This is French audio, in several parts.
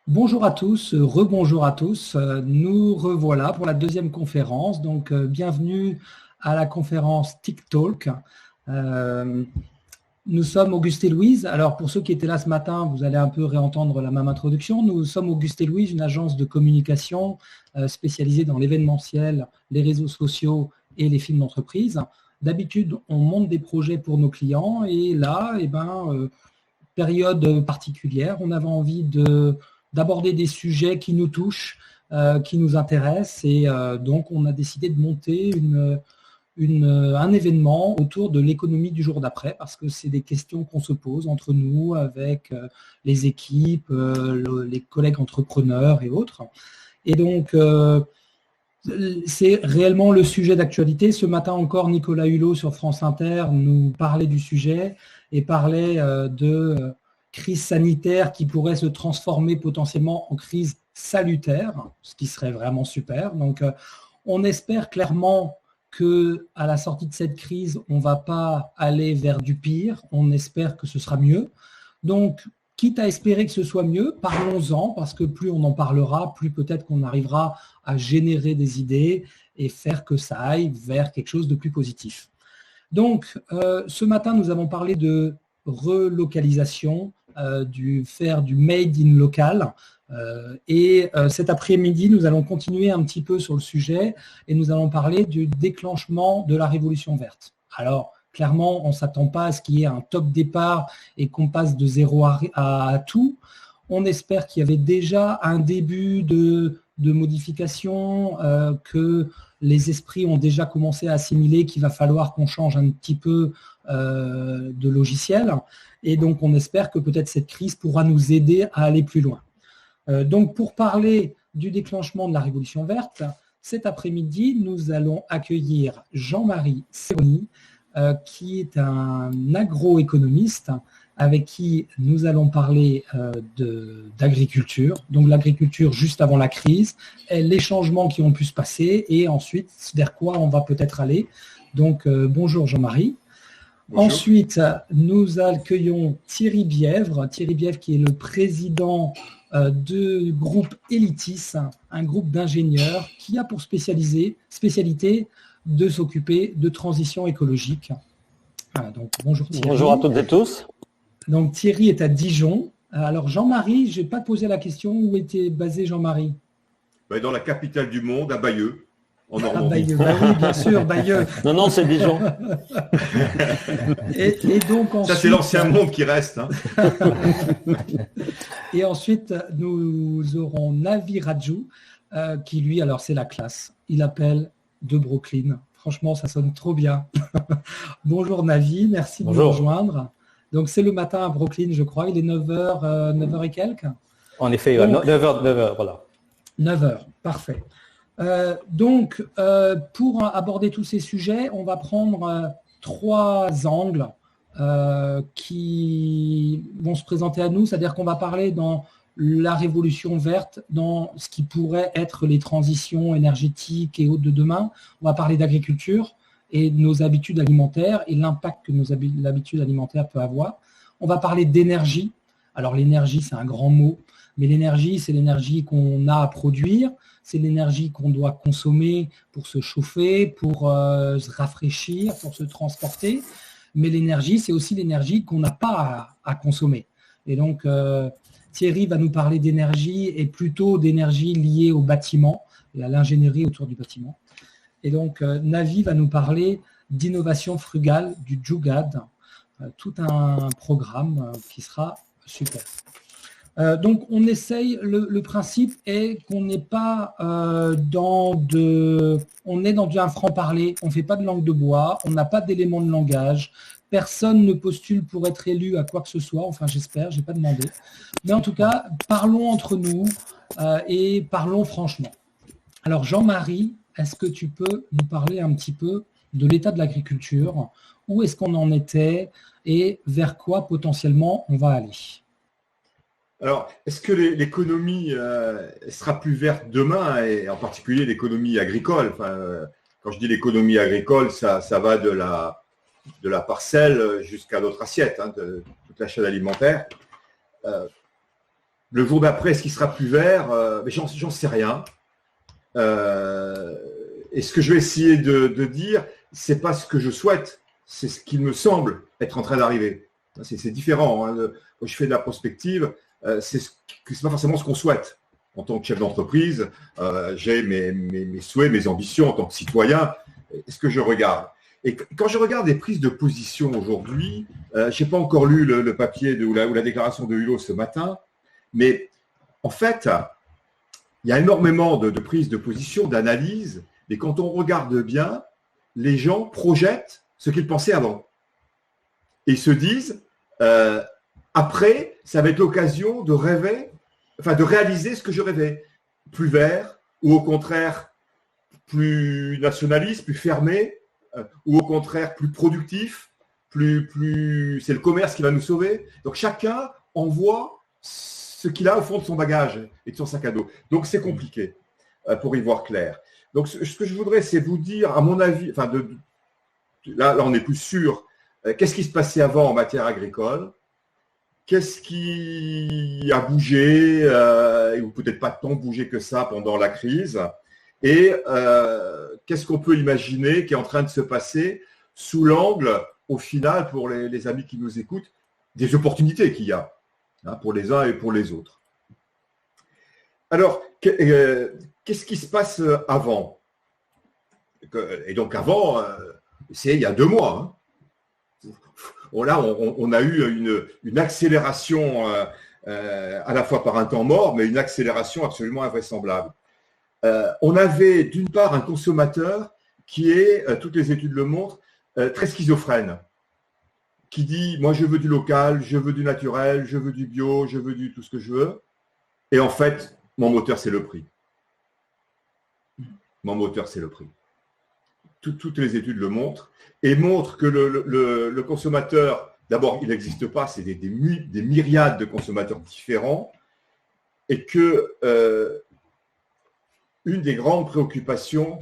Bonjour à tous, rebonjour à tous. Nous revoilà pour la deuxième conférence. Donc, bienvenue à la conférence TikTalk. Nous sommes Auguste et Louise. Alors, pour ceux qui étaient là ce matin, vous allez un peu réentendre la même introduction. Nous sommes Auguste et Louise, une agence de communication spécialisée dans l'événementiel, les réseaux sociaux et les films d'entreprise. D'habitude, on monte des projets pour nos clients et là, période particulière, on avait envie d'aborder des sujets qui nous touchent, qui nous intéressent et donc on a décidé de monter un événement autour de l'économie du jour d'après parce que c'est des questions qu'on se pose entre nous avec les équipes, les collègues entrepreneurs et autres. Et donc, c'est réellement le sujet d'actualité. Ce matin encore, Nicolas Hulot sur France Inter nous parlait du sujet et parlait de crise sanitaire qui pourrait se transformer potentiellement en crise salutaire, ce qui serait vraiment super. Donc, on espère clairement qu'à la sortie de cette crise, on ne va pas aller vers du pire. On espère que ce sera mieux. Donc, quitte à espérer que ce soit mieux, parlons-en, parce que plus on en parlera, plus peut-être qu'on arrivera à générer des idées et faire que ça aille vers quelque chose de plus positif. Donc, ce matin, nous avons parlé de relocalisation, faire du made in local. Et cet après-midi, nous allons continuer un petit peu sur le sujet et nous allons parler du déclenchement de la révolution verte. Alors, clairement, on ne s'attend pas à ce qu'il y ait un top départ et qu'on passe de zéro à tout. On espère qu'il y avait déjà un début de modification, que les esprits ont déjà commencé à assimiler qu'il va falloir qu'on change un petit peu de logiciel. Et donc, on espère que peut-être cette crise pourra nous aider à aller plus loin. Donc, pour parler du déclenchement de la Révolution verte, cet après-midi, nous allons accueillir Jean-Marie Serroni, qui est un agroéconomiste avec qui nous allons parler d'agriculture, donc l'agriculture juste avant la crise, et les changements qui ont pu se passer et ensuite vers quoi on va peut-être aller. Donc, bonjour Jean-Marie. Bonjour. Ensuite, nous accueillons Thierry Bièvre qui est le président du groupe Elitis, un groupe d'ingénieurs qui a pour spécialité de s'occuper de transition écologique. Voilà, donc, bonjour Thierry. Bonjour à toutes et tous. Donc Thierry est à Dijon. Alors Jean-Marie, je n'ai pas posé la question, où était basé Jean-Marie? Dans la capitale du monde, à Bayeux, en Normandie. Bayeux, oui, bien sûr, Bayeux. Non, c'est Dijon. et donc ensuite, ça, c'est l'ancien monde qui reste. Hein. Et ensuite, nous aurons Navi Raju, qui lui, alors c'est la classe. Il appelle de Brooklyn. Franchement, ça sonne trop bien. Bonjour Navi, merci de nous rejoindre. Donc, c'est le matin à Brooklyn, je crois. Il est 9h, 9h et quelques. En effet, donc, 9h, voilà. 9h, parfait. Donc, pour aborder tous ces sujets, on va prendre 3 angles qui vont se présenter à nous. C'est-à-dire qu'on va parler dans la révolution verte, dans ce qui pourrait être les transitions énergétiques et autres de demain. On va parler d'agriculture et de nos habitudes alimentaires et l'impact que l'habitude alimentaire peut avoir. On va parler d'énergie. Alors l'énergie, c'est un grand mot, mais l'énergie, c'est l'énergie qu'on a à produire, c'est l'énergie qu'on doit consommer pour se chauffer, pour se rafraîchir, pour se transporter. Mais l'énergie, c'est aussi l'énergie qu'on n'a pas à consommer. Et donc, Thierry va nous parler d'énergie et plutôt d'énergie liée au bâtiment et à l'ingénierie autour du bâtiment. Et donc, Navi va nous parler d'innovation frugale, du Jugaad, tout un programme qui sera super. Donc, on essaye, le principe est qu'on n'est pas on est dans un franc-parler, on ne fait pas de langue de bois, on n'a pas d'éléments de langage, personne ne postule pour être élu à quoi que ce soit, enfin j'espère, je n'ai pas demandé. Mais en tout cas, parlons entre nous et parlons franchement. Alors Jean-Marie, est-ce que tu peux nous parler un petit peu de l'état de l'agriculture? Où est-ce qu'on en était et vers quoi potentiellement on va aller? Alors, est-ce que l'économie sera plus verte demain, et en particulier l'économie agricole? Quand je dis l'économie agricole, ça va de la parcelle jusqu'à notre assiette, de toute la chaîne alimentaire. Le jour d'après, est-ce qu'il sera plus vert? Mais j'en sais rien. Et ce que je vais essayer de dire, c'est pas ce que je souhaite, c'est ce qui me semble être en train d'arriver. C'est différent. Hein. Quand je fais de la prospective, c'est pas forcément ce qu'on souhaite. En tant que chef d'entreprise, j'ai mes souhaits, mes ambitions en tant que citoyen. Ce que je regarde. Et quand je regarde les prises de position aujourd'hui, je n'ai pas encore lu le papier ou la déclaration de Hulot ce matin, mais en fait, il y a énormément de prises de position, d'analyse, et quand on regarde bien, les gens projettent ce qu'ils pensaient avant. Et ils se disent, après, ça va être l'occasion de rêver, enfin de réaliser ce que je rêvais. Plus vert, ou au contraire, plus nationaliste, plus fermé, ou au contraire, plus productif, c'est le commerce qui va nous sauver. Donc chacun envoie ce qu'il a au fond de son bagage et de son sac à dos. Donc c'est compliqué pour y voir clair. Donc ce que je voudrais, c'est vous dire, à mon avis, enfin là on est plus sûr, qu'est-ce qui se passait avant en matière agricole, qu'est-ce qui a bougé, ou peut-être pas tant bougé que ça pendant la crise, et qu'est-ce qu'on peut imaginer qui est en train de se passer sous l'angle, au final, pour les amis qui nous écoutent, des opportunités qu'il y a, hein, pour les uns et pour les autres. Alors, qu'est-ce qui se passe avant? Et donc avant, c'est il y a 2 mois. Hein. Là, on a eu une accélération à la fois par un temps mort, mais une accélération absolument invraisemblable. On avait d'une part un consommateur qui est, toutes les études le montrent, très schizophrène, qui dit « moi je veux du local, je veux du naturel, je veux du bio, je veux tout ce que je veux ». Et en fait, mon moteur c'est le prix. Mon moteur c'est le prix. Toutes les études le montrent et montrent que le consommateur, d'abord il n'existe pas, c'est des myriades de consommateurs différents et que une des grandes préoccupations,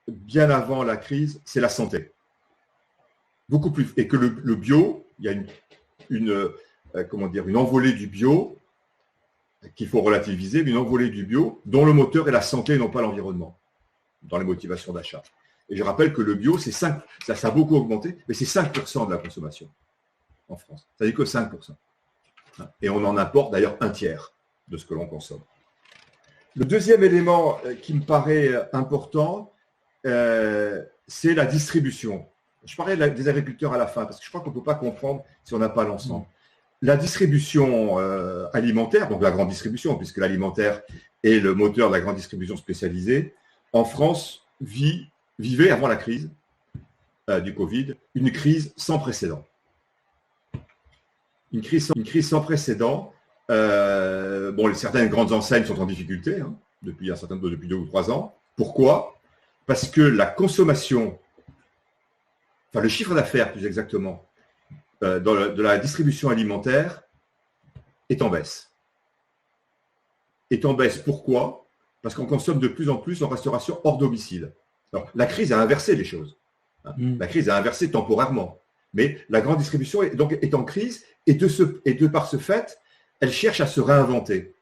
bien avant la crise, c'est la santé. Beaucoup plus. Et que le bio, il y a une envolée du bio qu'il faut relativiser, mais une envolée du bio dont le moteur est la santé et non pas l'environnement, dans les motivations d'achat. Et je rappelle que le bio, ça a beaucoup augmenté, mais c'est 5% de la consommation en France. Ça dit que 5%. Et on en importe d'ailleurs 1/3 de ce que l'on consomme. Le deuxième élément qui me paraît important, c'est la distribution. Je parlais des agriculteurs à la fin, parce que je crois qu'on ne peut pas comprendre si on n'a pas l'ensemble. La distribution alimentaire, donc la grande distribution, puisque l'alimentaire est le moteur de la grande distribution spécialisée, en France vivait, avant la crise du Covid, une crise sans précédent. Une crise sans précédent. Certaines grandes enseignes sont en difficulté depuis 2 ou 3 ans. Pourquoi? Parce que la consommation, enfin le chiffre d'affaires plus exactement, de la distribution alimentaire est en baisse. Est en baisse pourquoi? Parce qu'on consomme de plus en plus en restauration hors domicile. Alors, la crise a inversé les choses. La crise a inversé temporairement. Mais la grande distribution est en crise et de par ce fait, elle cherche à se réinventer.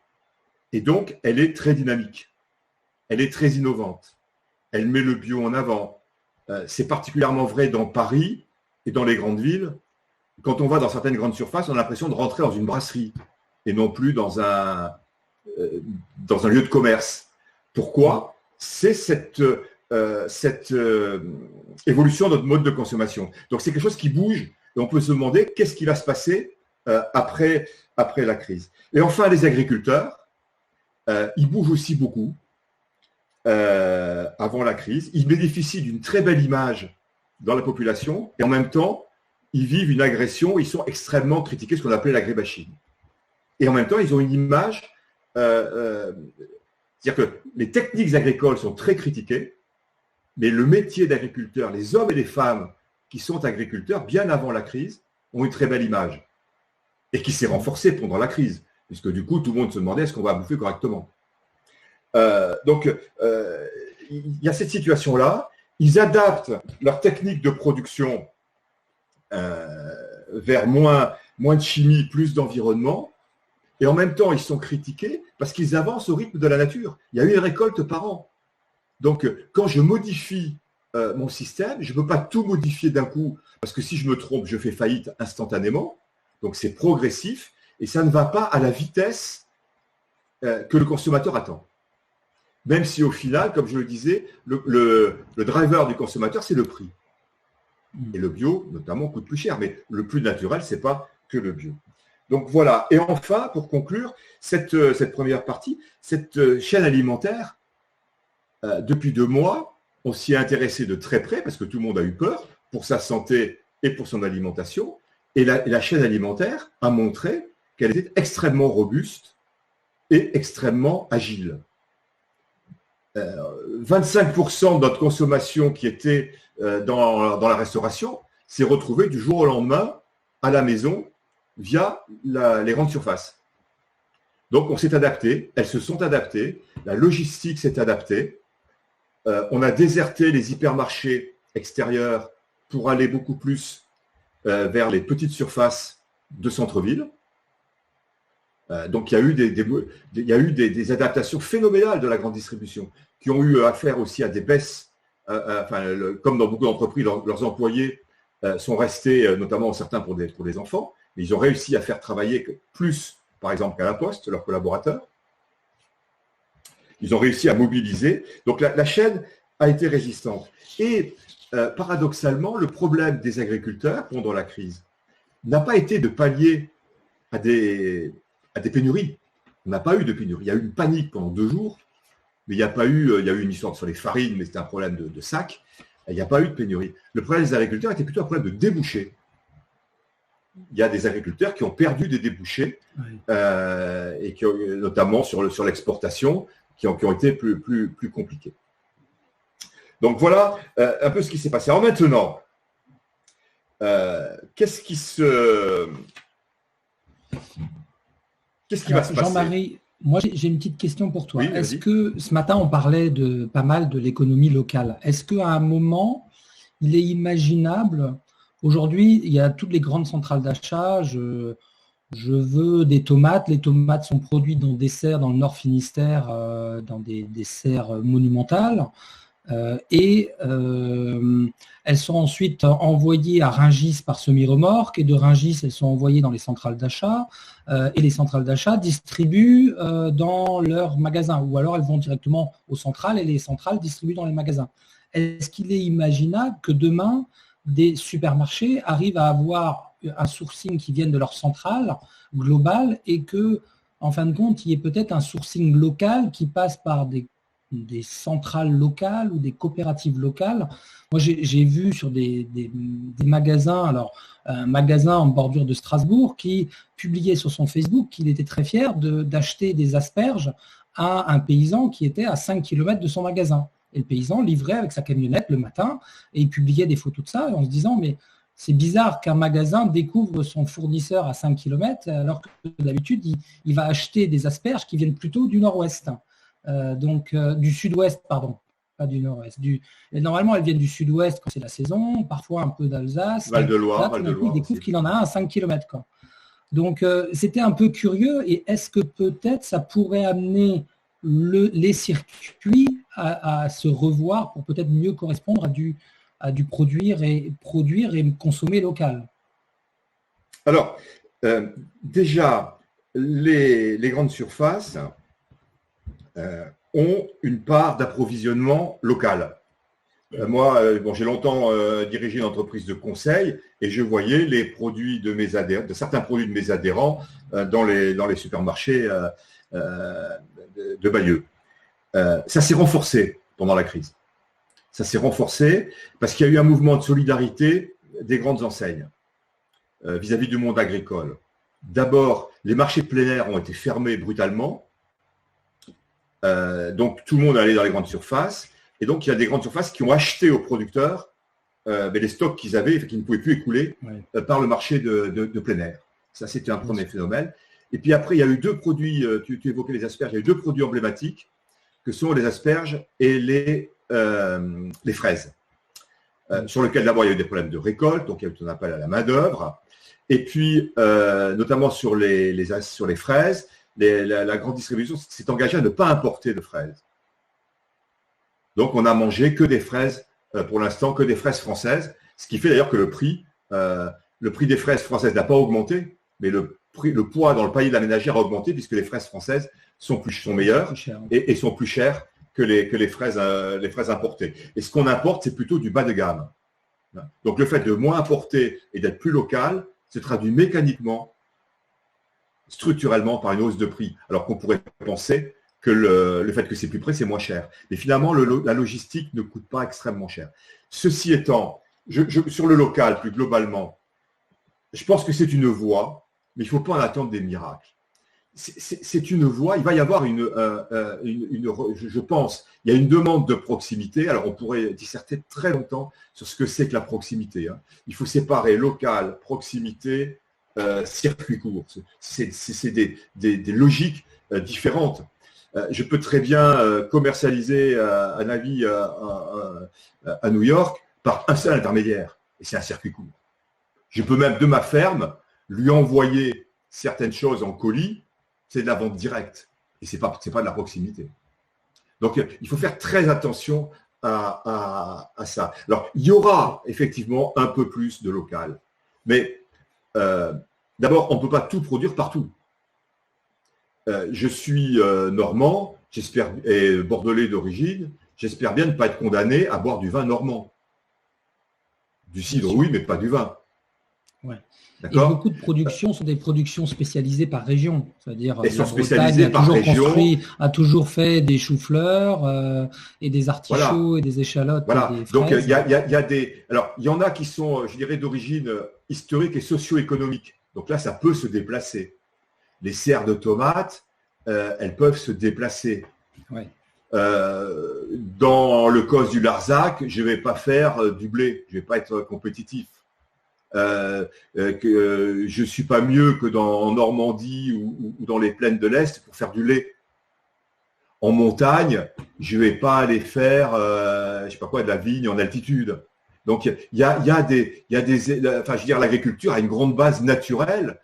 Et donc, elle est très dynamique. Elle est très innovante. Elle met le bio en avant. C'est particulièrement vrai dans Paris et dans les grandes villes. Quand on va dans certaines grandes surfaces, on a l'impression de rentrer dans une brasserie et non plus dans un lieu de commerce. Pourquoi? C'est cette évolution de notre mode de consommation. Donc, c'est quelque chose qui bouge et on peut se demander qu'est-ce qui va se passer après la crise. Et enfin, les agriculteurs, ils bougent aussi beaucoup avant la crise. Ils bénéficient d'une très belle image dans la population et en même temps, ils vivent une agression, ils sont extrêmement critiqués, ce qu'on appelait l'agribashing. Et en même temps, ils ont une image, c'est-à-dire que les techniques agricoles sont très critiquées, mais le métier d'agriculteur, les hommes et les femmes qui sont agriculteurs, bien avant la crise, ont une très belle image. Et qui s'est renforcée pendant la crise, puisque du coup, tout le monde se demandait est-ce qu'on va bouffer correctement. Donc, il y a cette situation-là. Ils adaptent leur technique de production vers moins de chimie, plus d'environnement. Et en même temps, ils sont critiqués parce qu'ils avancent au rythme de la nature. Il y a une récolte par an. Donc, quand je modifie mon système, je ne peux pas tout modifier d'un coup, parce que si je me trompe, je fais faillite instantanément. Donc, c'est progressif et ça ne va pas à la vitesse que le consommateur attend. Même si au final, comme je le disais, le driver du consommateur, c'est le prix. Et le bio, notamment, coûte plus cher. Mais le plus naturel, ce n'est pas que le bio. Donc voilà. Et enfin, pour conclure, cette première partie, cette chaîne alimentaire, depuis 2 mois, on s'y est intéressé de très près parce que tout le monde a eu peur pour sa santé et pour son alimentation. Et la chaîne alimentaire a montré qu'elle était extrêmement robuste et extrêmement agile. 25% de notre consommation qui était dans la restauration s'est retrouvée du jour au lendemain à la maison via les grandes surfaces. Donc, on s'est adapté, elles se sont adaptées, la logistique s'est adaptée. On a déserté les hypermarchés extérieurs pour aller beaucoup plus vers les petites surfaces de centre-ville. Donc, il y a eu des adaptations phénoménales de la grande distribution qui ont eu affaire aussi à des baisses. Comme dans beaucoup d'entreprises, leurs employés sont restés, notamment certains pour des enfants, mais ils ont réussi à faire travailler plus, par exemple, qu'à la Poste, leurs collaborateurs. Ils ont réussi à mobiliser. Donc, la chaîne a été résistante. Et paradoxalement, le problème des agriculteurs pendant la crise n'a pas été de pallier à des pénuries. On n'a pas eu de pénurie. Il y a eu une panique pendant 2 jours, mais il y a eu une histoire sur les farines, mais c'était un problème de sac. Il n'y a pas eu de pénurie. Le problème des agriculteurs était plutôt un problème de débouchés. Il y a des agriculteurs qui ont perdu des débouchés, et qui ont, notamment sur l'exportation, qui ont été plus compliqués. Donc voilà un peu ce qui s'est passé. Alors maintenant, qu'est-ce qui va se passer? Jean-Marie, moi j'ai une petite question pour toi. Oui, est-ce que ce matin on parlait pas mal de l'économie locale? Est-ce qu'à un moment, il est imaginable, aujourd'hui il y a toutes les grandes centrales d'achat, je veux des tomates, les tomates sont produites dans des serres dans le Nord Finistère, dans des serres monumentales. Elles sont ensuite envoyées à Rungis par semi-remorque, et de Rungis, elles sont envoyées dans les centrales d'achat, et les centrales d'achat distribuent dans leurs magasins, ou alors elles vont directement aux centrales et les centrales distribuent dans les magasins. Est-ce qu'il est imaginable que demain, des supermarchés arrivent à avoir un sourcing qui vienne de leur centrale globale et que, en fin de compte, il y ait peut-être un sourcing local qui passe par des centrales locales ou des coopératives locales? Moi, j'ai vu sur des magasins, alors un magasin en bordure de Strasbourg qui publiait sur son Facebook qu'il était très fier d'acheter des asperges à un paysan qui était à 5 km de son magasin. Et le paysan livrait avec sa camionnette le matin et il publiait des photos de ça en se disant mais c'est bizarre qu'un magasin découvre son fournisseur à 5 km alors que d'habitude il va acheter des asperges qui viennent plutôt du nord-ouest. Du sud-ouest, pardon, pas du nord-ouest. Et normalement, elles viennent du sud-ouest quand c'est la saison, parfois un peu d'Alsace. Val-de-Loire, il découvre qu'il en a un à 5 km. Quoi. Donc, c'était un peu curieux. Et est-ce que peut-être ça pourrait amener les circuits à se revoir pour peut-être mieux correspondre à du produire et consommer local? Alors, déjà, les grandes surfaces ont une part d'approvisionnement local. Moi, j'ai longtemps dirigé une entreprise de conseil et je voyais les produits de certains produits de mes adhérents dans les supermarchés de Bayeux. Ça s'est renforcé pendant la crise. Ça s'est renforcé parce qu'il y a eu un mouvement de solidarité des grandes enseignes vis-à-vis du monde agricole. D'abord, les marchés de plein air ont été fermés brutalement. Donc, tout le monde allait dans les grandes surfaces. Et donc, il y a des grandes surfaces qui ont acheté aux producteurs les stocks qu'ils avaient et qu'ils ne pouvaient plus écouler par le marché de plein air. Ça, c'était un premier phénomène. Et puis après, il y a eu 2 produits, tu évoquais les asperges, il y a eu 2 produits emblématiques que sont les asperges et les fraises. Sur lesquels d'abord, il y a eu des problèmes de récolte, donc il y a eu ce qu'on appelle à la main-d'œuvre. Et puis, notamment sur les fraises, la grande distribution s'est engagée à ne pas importer de fraises. Donc, on a mangé que des fraises, pour l'instant, que des fraises françaises, ce qui fait d'ailleurs que le prix des fraises françaises n'a pas augmenté, mais le poids dans le panier de la ménagère a augmenté puisque les fraises françaises sont meilleures et sont plus chères que les fraises importées. Et ce qu'on importe, c'est plutôt du bas de gamme. Donc, le fait de moins importer et d'être plus local se traduit mécaniquement, structurellement, par une hausse de prix, alors qu'on pourrait penser que le fait que c'est plus près, c'est moins cher. Mais finalement, la logistique ne coûte pas extrêmement cher. Ceci étant, sur le local, plus globalement, je pense que c'est une voie, mais il ne faut pas en attendre des miracles. C'est une voie, il va y avoir je pense, il y a une demande de proximité. Alors, on pourrait disserter très longtemps sur ce que c'est que la proximité. Il faut séparer local, proximité, circuit court. C'est des logiques différentes. Je peux très bien commercialiser un avis à New York par un seul intermédiaire, et c'est un circuit court. Je peux même, de ma ferme, lui envoyer certaines choses en colis, c'est de la vente directe, et ce n'est pas de la proximité. Donc, il faut faire très attention à ça. Alors, il y aura effectivement un peu plus de local, mais d'abord, on ne peut pas tout produire partout. Je suis normand, et bordelais d'origine, j'espère bien ne pas être condamné à boire du vin normand. Du cidre, oui, mais pas du vin. Ouais. Et beaucoup de productions sont des productions spécialisées par région. C'est-à-dire la Bretagne a toujours fait des choux-fleurs et des artichauts et des échalotes. Voilà. Et des fraises. Donc il y a des. Alors, il y en a qui sont, je dirais, d'origine historique et socio-économique. Donc là, ça peut se déplacer. Les serres de tomates, elles peuvent se déplacer. Ouais. Dans le cos du Larzac, je ne vais pas faire du blé, je ne vais pas être compétitif. Je ne suis pas mieux que en Normandie ou dans les plaines de l'Est pour faire du lait. En montagne, je ne vais pas aller faire de la vigne en altitude. Donc, l'agriculture a une grande base naturelle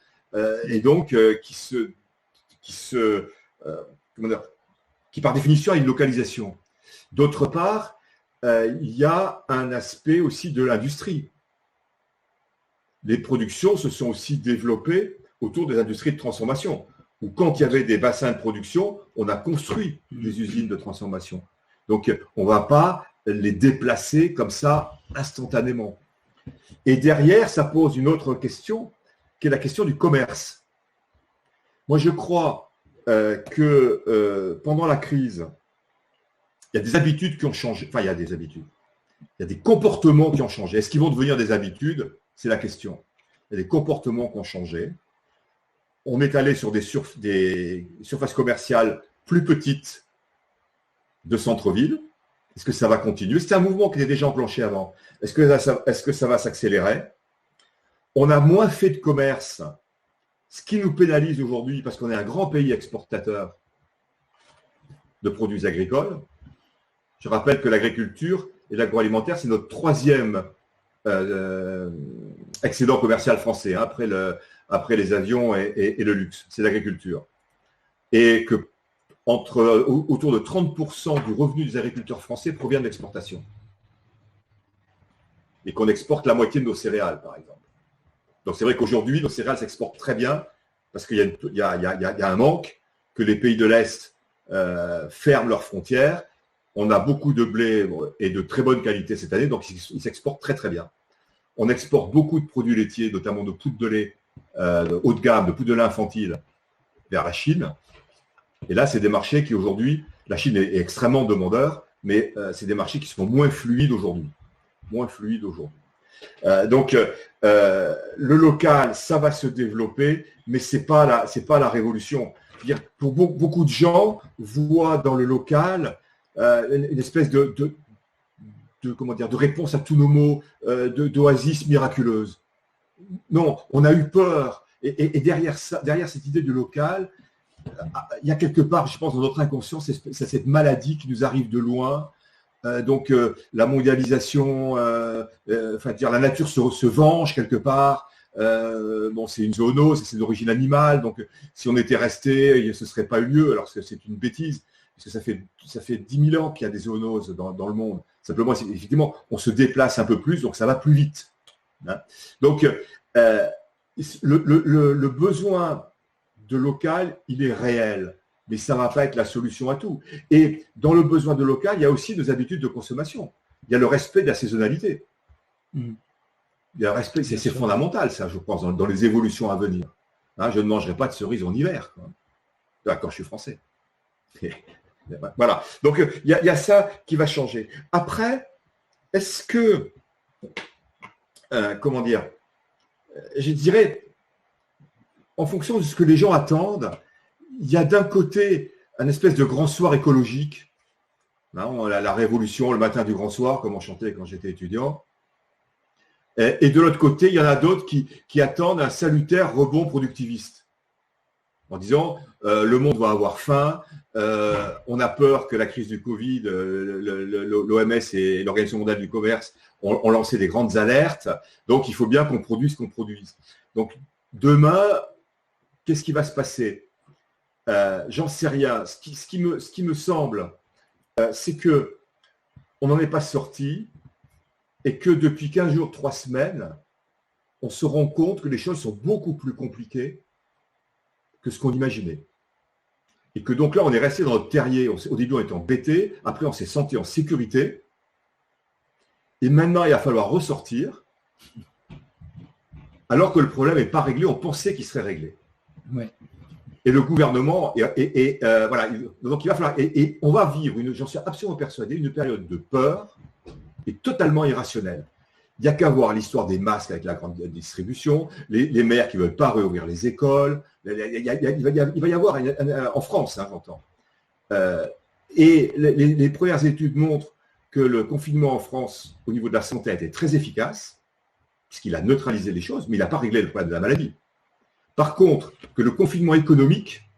et donc qui par définition a une localisation. D'autre part, il y a un aspect aussi de l'industrie. Les productions se sont aussi développées autour des industries de transformation, où quand il y avait des bassins de production, on a construit des usines de transformation. Donc, on ne va pas les déplacer comme ça instantanément. Et derrière, ça pose une autre question, qui est la question du commerce. Moi, je crois que pendant la crise, il y a des habitudes qui ont changé. Enfin, il y a des habitudes. Il y a des comportements qui ont changé. Est-ce qu'ils vont devenir des habitudes ? C'est la question. Il y a des comportements qui ont changé. On est allé sur des surfaces commerciales plus petites de centre-ville. Est-ce que ça va continuer ? C'est un mouvement qui était déjà enclenché avant. Est-ce que ça va s'accélérer ? On a moins fait de commerce, ce qui nous pénalise aujourd'hui parce qu'on est un grand pays exportateur de produits agricoles. Je rappelle que l'agriculture et l'agroalimentaire, c'est notre troisième excédent commercial français, après les avions et le luxe, c'est l'agriculture. Et que autour de 30% du revenu des agriculteurs français provient de l'exportation. Et qu'on exporte la moitié de nos céréales, par exemple. Donc c'est vrai qu'aujourd'hui, nos céréales s'exportent très bien parce qu'il y a un manque, que les pays de l'Est ferment leurs frontières. On a beaucoup de blé et de très bonne qualité cette année, donc ils s'exportent très très bien. On exporte beaucoup de produits laitiers, notamment de poudre de lait haut de gamme, de poudre de lait infantile, vers la Chine. Et là, c'est des marchés qui aujourd'hui, la Chine est extrêmement demandeur, mais c'est des marchés qui sont moins fluides aujourd'hui. Donc, le local, ça va se développer, mais c'est pas la révolution. C'est-à-dire, pour beaucoup de gens, voient dans le local une espèce de réponse à tous nos maux, d'oasis miraculeuse. Non, on a eu peur. Et derrière cette idée du local, il y a quelque part, je pense, dans notre inconscient, c'est cette maladie qui nous arrive de loin. La mondialisation, la nature se venge quelque part. Bon, c'est une zoonose, c'est d'origine animale, donc si on était resté, ce ne serait pas eu lieu, alors que c'est une bêtise, parce que ça fait 10 000 ans qu'il y a des zoonoses dans le monde. Simplement, effectivement, on se déplace un peu plus, donc ça va plus vite. Hein. Donc, le besoin de local, il est réel, mais ça ne va pas être la solution à tout. Et dans le besoin de local, il y a aussi nos habitudes de consommation. Il y a le respect de la saisonnalité. Il y a le respect, c'est fondamental, ça, je pense, dans les évolutions à venir. Hein, je ne mangerai pas de cerises en hiver, quand je suis français. Voilà. Donc, il y a ça qui va changer. Après, est-ce que, comment dire, je dirais, en fonction de ce que les gens attendent, il y a d'un côté un espèce de grand soir écologique, hein, la révolution, le matin du grand soir, comme on chantait quand j'étais étudiant. Et de l'autre côté, il y en a d'autres qui attendent un salutaire rebond productiviste, en disant le monde va avoir faim, on a peur que la crise du Covid, l'OMS et l'Organisation mondiale du commerce ont lancé des grandes alertes, donc il faut bien qu'on produise ce qu'on produise. Donc demain, qu'est-ce qui va se passer? J'en sais rien. Ce qui me semble, c'est que on n'en est pas sorti et que depuis 15 jours, 3 semaines, on se rend compte que les choses sont beaucoup plus compliquées que ce qu'on imaginait. Et que donc là, on est resté dans notre terrier. Au début, on était embêté. Après, on s'est senti en sécurité. Et maintenant, il va falloir ressortir. Alors que le problème n'est pas réglé, on pensait qu'il serait réglé. Ouais. Et le gouvernement, voilà, donc il va falloir, et on va vivre, j'en suis absolument persuadé, une période de peur et totalement irrationnelle. Il n'y a qu'à voir l'histoire des masques avec la grande distribution, les maires qui ne veulent pas réouvrir les écoles, il va y avoir, en France, hein, j'entends. Et les premières études montrent que le confinement en France, au niveau de la santé, a été très efficace, puisqu'il a neutralisé les choses, mais il n'a pas réglé le problème de la maladie. Par contre, que le confinement économique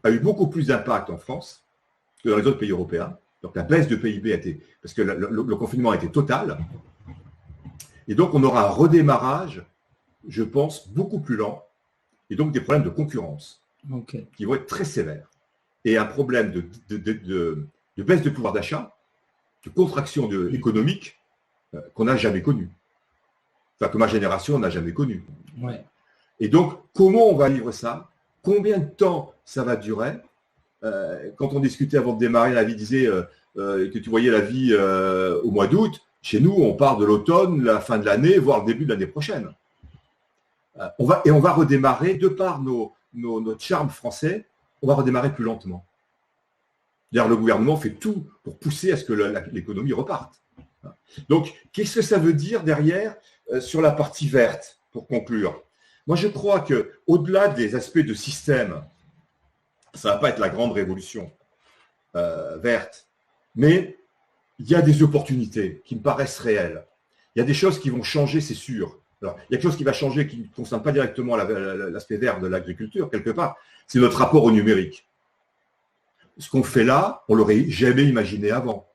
a eu beaucoup plus d'impact en France que dans les autres pays européens. Donc la baisse de PIB a été, parce que le confinement a été total. Et donc on aura un redémarrage, je pense, beaucoup plus lent, et donc des problèmes de concurrence qui vont être très sévères. Et un problème de baisse de pouvoir d'achat, de contraction économique qu'on n'a jamais connu. Enfin, que ma génération n'a jamais connu. Ouais. Et donc, comment on va vivre ça? Combien de temps ça va durer? Quand on discutait avant de démarrer, la vie disait que tu voyais la vie au mois d'août. Chez nous, on part de l'automne, la fin de l'année, voire le début de l'année prochaine. On va redémarrer, de par notre charme français, on va redémarrer plus lentement. D'ailleurs, le gouvernement fait tout pour pousser à ce que l'économie reparte. Donc, qu'est-ce que ça veut dire derrière sur la partie verte, pour conclure? Moi, je crois qu'au-delà des aspects de système, ça ne va pas être la grande révolution verte, mais il y a des opportunités qui me paraissent réelles. Il y a des choses qui vont changer, c'est sûr. Alors, il y a quelque chose qui va changer qui ne concerne pas directement l'aspect vert de l'agriculture, quelque part. C'est notre rapport au numérique. Ce qu'on fait là, on ne l'aurait jamais imaginé avant.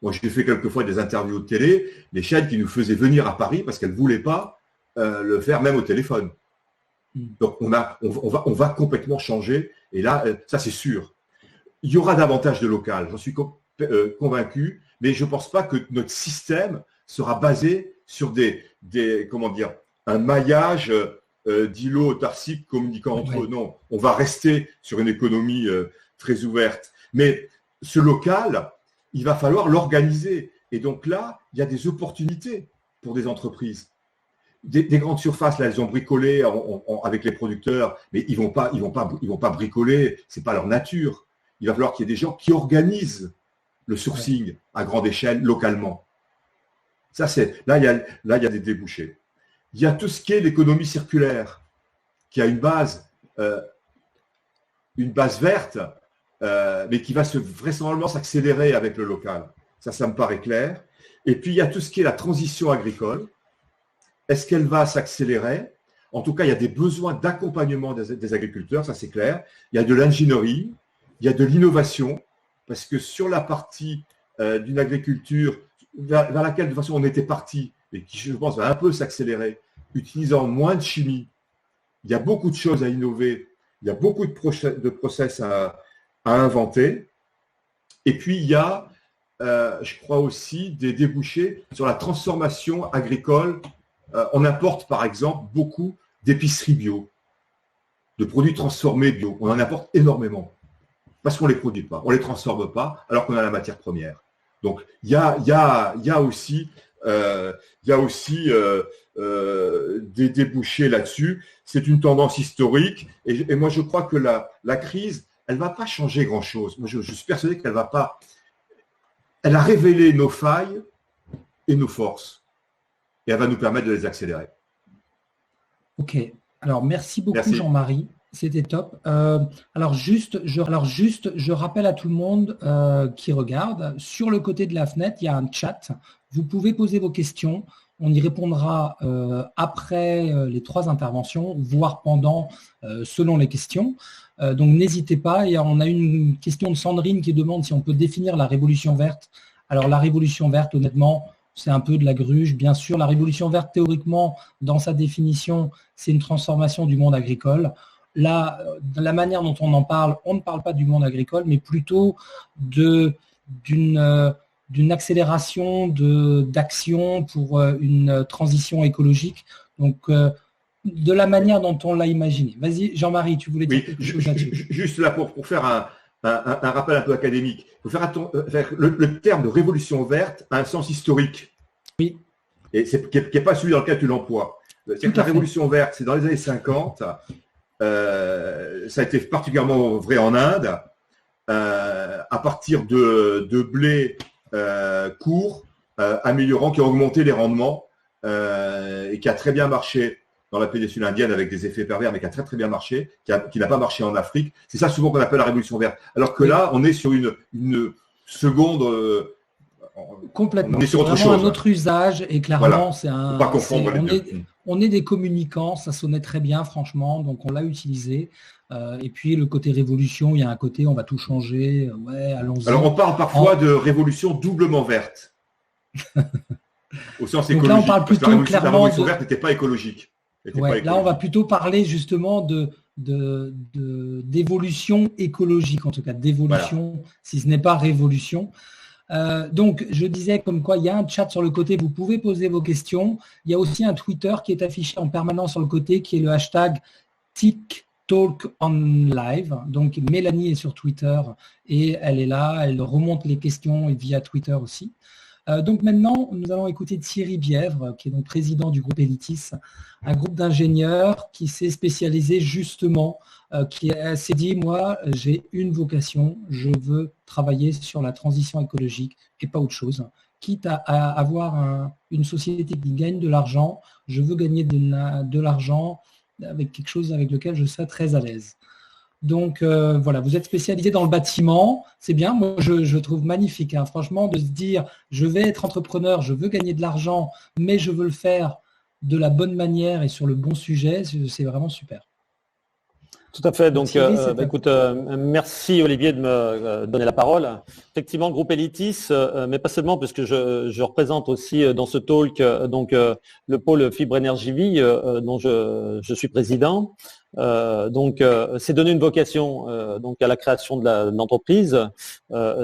Moi, j'ai fait quelquefois des interviews de télé, des chaînes qui nous faisaient venir à Paris parce qu'elles ne voulaient pas le faire même au téléphone. Donc, on va complètement changer. Et là, ça, c'est sûr. Il y aura davantage de local. J'en suis convaincu. Mais je ne pense pas que notre système sera basé sur un maillage d'îlots autarciques communiquant entre eux. Non, on va rester sur une économie très ouverte. Mais ce local, il va falloir l'organiser. Et donc là, il y a des opportunités pour des entreprises. Des grandes surfaces, là, elles ont bricolé avec les producteurs, mais ils vont pas bricoler, c'est pas leur nature. Il va falloir qu'il y ait des gens qui organisent le sourcing à grande échelle, localement. Ça, là, il y a des débouchés. Il y a tout ce qui est l'économie circulaire, qui a une base verte, mais qui va vraisemblablement s'accélérer avec le local. Ça me paraît clair. Et puis, il y a tout ce qui est la transition agricole. Est-ce qu'elle va s'accélérer? En tout cas, il y a des besoins d'accompagnement des agriculteurs, ça c'est clair. Il y a de l'ingénierie, il y a de l'innovation, parce que sur la partie d'une agriculture vers laquelle de toute façon on était parti, et qui je pense va un peu s'accélérer, utilisant moins de chimie. Il y a beaucoup de choses à innover, il y a beaucoup de process à inventer. Et puis, il y a, je crois aussi, des débouchés sur la transformation agricole. On importe, par exemple, beaucoup d'épiceries bio, de produits transformés bio. On en importe énormément parce qu'on ne les produit pas, on ne les transforme pas, alors qu'on a la matière première. Donc, il y a aussi des débouchés là-dessus. C'est une tendance historique. Et moi, je crois que la crise, elle ne va pas changer grand-chose. Moi, je suis persuadé qu'elle va pas. Elle a révélé nos failles et nos forces. Et elle va nous permettre de les accélérer. Ok. Alors, merci beaucoup, Merci. Jean-Marie. C'était top. Alors juste, je rappelle à tout le monde qui regarde, sur le côté de la fenêtre, il y a un chat. Vous pouvez poser vos questions. On y répondra après les 3 interventions, voire pendant, selon les questions. Donc n'hésitez pas. Et on a une question de Sandrine qui demande si on peut définir la révolution verte. Alors la révolution verte, honnêtement, c'est un peu de la gruge. Bien sûr, la révolution verte, théoriquement, dans sa définition, c'est une transformation du monde agricole. Là, de la manière dont on en parle, on ne parle pas du monde agricole, mais plutôt d'une accélération d'action pour une transition écologique. Donc, de la manière dont on l'a imaginé. Vas-y, Jean-Marie, tu voulais dire quelque chose là-dessus. Juste là pour faire un rappel un peu académique. Il faut faire le terme de révolution verte a un sens historique. Oui. Et qui n'est pas celui dans lequel tu l'emploies. C'est-à-dire que la révolution verte, c'est dans les années 50. Ça a été particulièrement vrai en Inde. À partir de blé court, améliorant, qui a augmenté les rendements et qui a très bien marché dans la péninsule indienne avec des effets pervers, mais qui a très très bien marché, qui n'a pas marché en Afrique. C'est ça souvent qu'on appelle la révolution verte. Alors que là, on est sur une seconde. Complètement. On est sur autre vraiment chose. Un autre usage et clairement, Voilà. c'est un. Faut pas confondre les deux. On est des communicants, ça sonnait très bien, franchement, donc on l'a utilisé. Et puis le côté révolution, il y a un côté, on va tout changer. Ouais, allons-y. Alors on parle parfois de révolution doublement verte. Au sens écologique. Donc là, on parle plutôt la clairement révolution verte n'était pas écologique. Ouais, là, on va plutôt parler justement d'évolution écologique, en tout cas, d'évolution, voilà. Si ce n'est pas révolution. Donc, je disais comme quoi, il y a un chat sur le côté, vous pouvez poser vos questions. Il y a aussi un Twitter qui est affiché en permanence sur le côté, qui est le hashtag TikTalkOnLive. Donc, Mélanie est sur Twitter et elle est là, elle remonte les questions et via Twitter aussi. Donc maintenant, nous allons écouter Thierry Bièvre, qui est donc président du groupe Elitis, un groupe d'ingénieurs qui s'est spécialisé justement, qui s'est dit, moi, j'ai une vocation, je veux travailler sur la transition écologique et pas autre chose. Quitte à avoir une société qui gagne de l'argent, je veux gagner de l'argent avec quelque chose avec lequel je serai très à l'aise. Donc voilà, vous êtes spécialisé dans le bâtiment, c'est bien, moi je trouve magnifique, hein, franchement, de se dire je vais être entrepreneur, je veux gagner de l'argent, mais je veux le faire de la bonne manière et sur le bon sujet, c'est vraiment super. Tout à fait. Donc, écoute, merci Olivier de me donner la parole. Effectivement, groupe Elitis, mais pas seulement, puisque je représente aussi dans ce talk le pôle Fibre Énergie Vie, dont je suis président. C'est donner une vocation à la création de l'entreprise,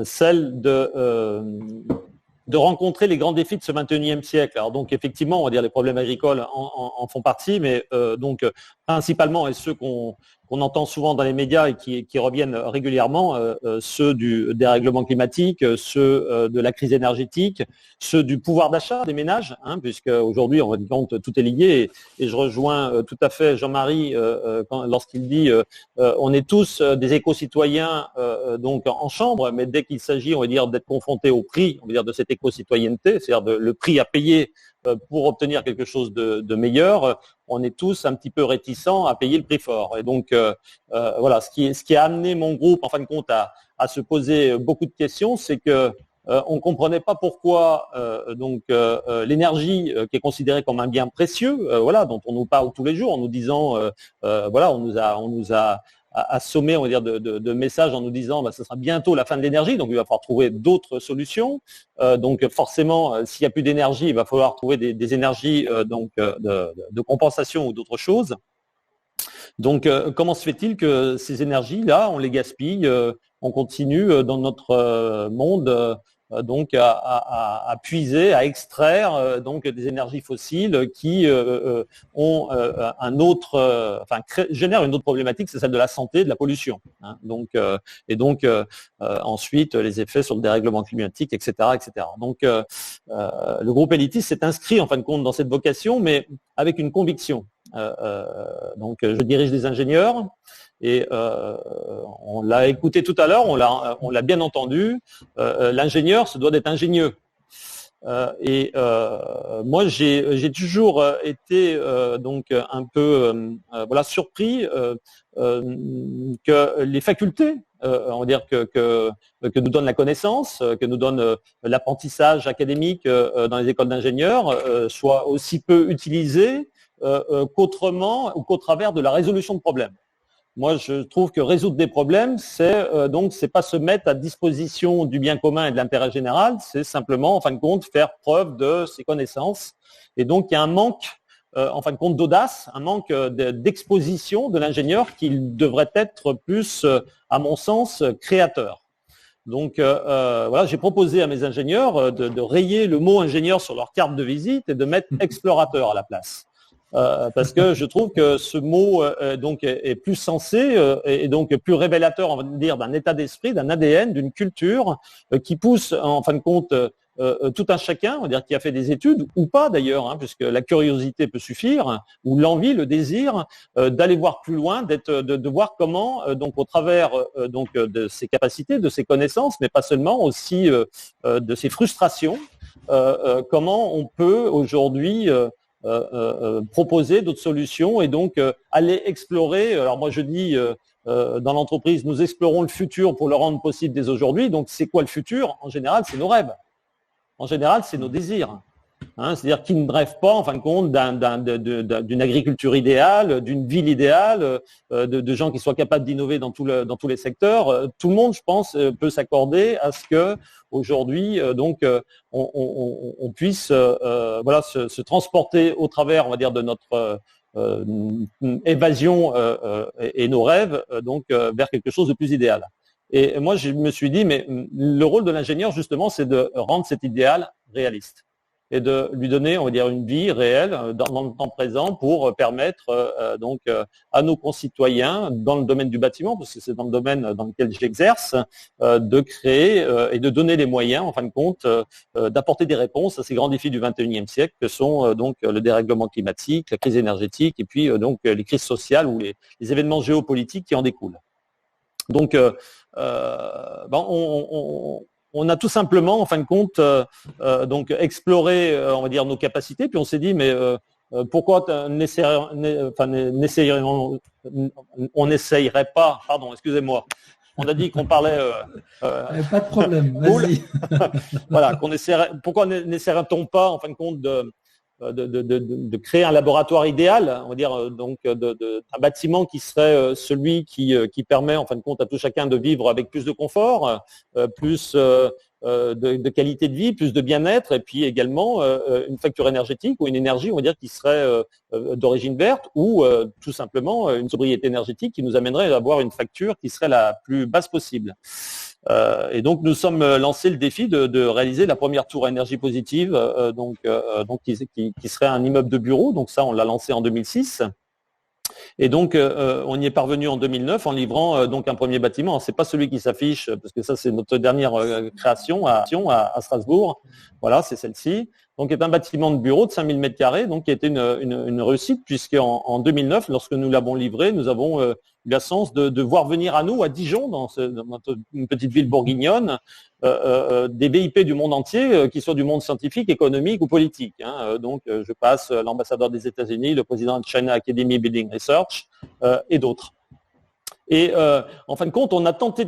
celle de rencontrer les grands défis de ce 21e siècle. Alors donc effectivement, on va dire les problèmes agricoles en font partie, mais principalement, et ceux qu'on entend souvent dans les médias et qui reviennent régulièrement, ceux du dérèglement climatique, ceux de la crise énergétique, ceux du pouvoir d'achat des ménages, hein, puisque aujourd'hui, on va dire compte, tout est lié, et je rejoins tout à fait Jean-Marie lorsqu'il dit on est tous des éco-citoyens donc en chambre, mais dès qu'il s'agit, on va dire, d'être confronté au prix, on va dire, de cette éco-citoyenneté, c'est-à-dire le prix à payer pour obtenir quelque chose de meilleur, on est tous un petit peu réticents à payer le prix fort. Et donc, voilà, ce qui a amené mon groupe, en fin de compte, à se poser beaucoup de questions, c'est que on ne comprenait pas pourquoi l'énergie qui est considérée comme un bien précieux, voilà, dont on nous parle tous les jours en nous disant, voilà, on nous a assommé, on va dire, de messages en nous disant ce sera bientôt la fin de l'énergie, donc il va falloir trouver d'autres solutions. Donc forcément, s'il n'y a plus d'énergie, il va falloir trouver des énergies de compensation ou d'autres choses. Donc comment se fait-il que ces énergies-là, on les gaspille, on continue dans notre monde donc à puiser, à extraire donc des énergies fossiles qui ont génèrent une autre problématique, c'est celle de la santé, de la pollution. Hein. Ensuite les effets sur le dérèglement climatique, etc., etc. Donc le groupe Elitis s'est inscrit en fin de compte dans cette vocation, mais avec une conviction. Donc je dirige des ingénieurs. Et on l'a écouté tout à l'heure, on l'a bien entendu. L'ingénieur se doit d'être ingénieux. Moi, j'ai toujours été donc un peu surpris que les facultés, on va dire que nous donne la connaissance, que nous donne l'apprentissage académique dans les écoles d'ingénieurs, soient aussi peu utilisées qu'autrement ou qu'au travers de la résolution de problèmes. Moi, je trouve que résoudre des problèmes, c'est pas se mettre à disposition du bien commun et de l'intérêt général, c'est simplement, en fin de compte, faire preuve de ses connaissances. Et donc, il y a un manque, en fin de compte, d'audace, un manque d'exposition de l'ingénieur qui devrait être plus, à mon sens, créateur. Donc, j'ai proposé à mes ingénieurs de rayer le mot ingénieur sur leur carte de visite et de mettre explorateur à la place. Parce que je trouve que ce mot est plus sensé et donc plus révélateur, on va dire, d'un état d'esprit, d'un ADN, d'une culture qui pousse en fin de compte tout un chacun, on va dire, qui a fait des études ou pas d'ailleurs, hein, puisque la curiosité peut suffire, ou l'envie, le désir d'aller voir plus loin, de voir comment donc au travers de ses capacités, de ses connaissances, mais pas seulement, aussi de ses frustrations, comment on peut aujourd'hui proposer d'autres solutions et donc aller explorer. Alors moi je dis dans l'entreprise, nous explorons le futur pour le rendre possible dès aujourd'hui. Donc c'est quoi le futur? En général, c'est nos rêves. En général, c'est nos désirs. Hein, c'est-à-dire qu'ils ne rêvent pas, en fin de compte, d'une agriculture idéale, d'une ville idéale, de gens qui soient capables d'innover dans tous les secteurs. Tout le monde, je pense, peut s'accorder à ce que aujourd'hui, on puisse se transporter au travers, on va dire, de notre évasion et nos rêves, vers quelque chose de plus idéal. Et moi, je me suis dit, mais le rôle de l'ingénieur, justement, c'est de rendre cet idéal réaliste et de lui donner, on va dire, une vie réelle dans le temps présent pour permettre à nos concitoyens, dans le domaine du bâtiment, parce que c'est dans le domaine dans lequel j'exerce, de créer et de donner les moyens, en fin de compte, d'apporter des réponses à ces grands défis du XXIe siècle que sont le dérèglement climatique, la crise énergétique et puis les crises sociales ou les événements géopolitiques qui en découlent. Donc, on a tout simplement, en fin de compte, exploré, on va dire, nos capacités. Puis on s'est dit, mais pourquoi on n'essayerait pas, pardon, excusez-moi, on a dit qu'on parlait... pas de problème, vas-y. Voilà, pourquoi n'essayerait-on pas, en fin de compte, de créer un laboratoire idéal, on va dire, un bâtiment qui serait celui qui permet, en fin de compte, à tout chacun de vivre avec plus de confort, plus de qualité de vie, plus de bien-être, et puis également une facture énergétique ou une énergie, on va dire, qui serait d'origine verte, ou tout simplement une sobriété énergétique qui nous amènerait à avoir une facture qui serait la plus basse possible. Et donc nous sommes lancé le défi de réaliser la première tour à énergie positive, qui serait un immeuble de bureau. Donc ça, on l'a lancé en 2006. Et donc on y est parvenu en 2009 en livrant un premier bâtiment. C'est pas celui qui s'affiche parce que ça c'est notre dernière création à Strasbourg. Voilà, c'est celle-ci. Donc c'est un bâtiment de bureau de 5000 m², donc qui a été une réussite puisqu'en 2009, lorsque nous l'avons livré, nous avons eu la chance de voir venir à nous, à Dijon, dans une petite ville bourguignonne, des BIP du monde entier, qui soient du monde scientifique, économique ou politique. Hein. Donc je passe l'ambassadeur des États-Unis, le président de China Academy Building Research et d'autres. Et en fin de compte, on a tenté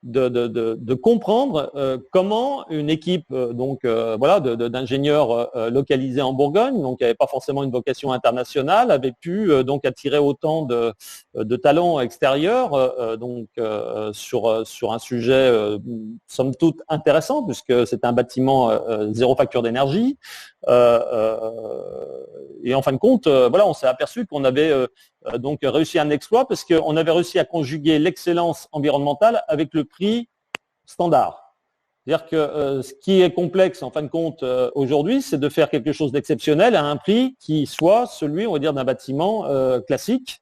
de comprendre comment une équipe d'ingénieurs localisés en Bourgogne, donc qui n'avait pas forcément une vocation internationale, avait pu donc attirer autant de talents extérieurs sur un sujet somme toute intéressant, puisque c'est un bâtiment zéro facture d'énergie. Et en fin de compte, on s'est aperçu qu'on avait donc réussi un exploit, parce qu'on avait réussi à conjuguer l'excellence environnementale avec le prix standard. C'est-à-dire que ce qui est complexe en fin de compte aujourd'hui, c'est de faire quelque chose d'exceptionnel à un prix qui soit celui, on va dire, d'un bâtiment classique,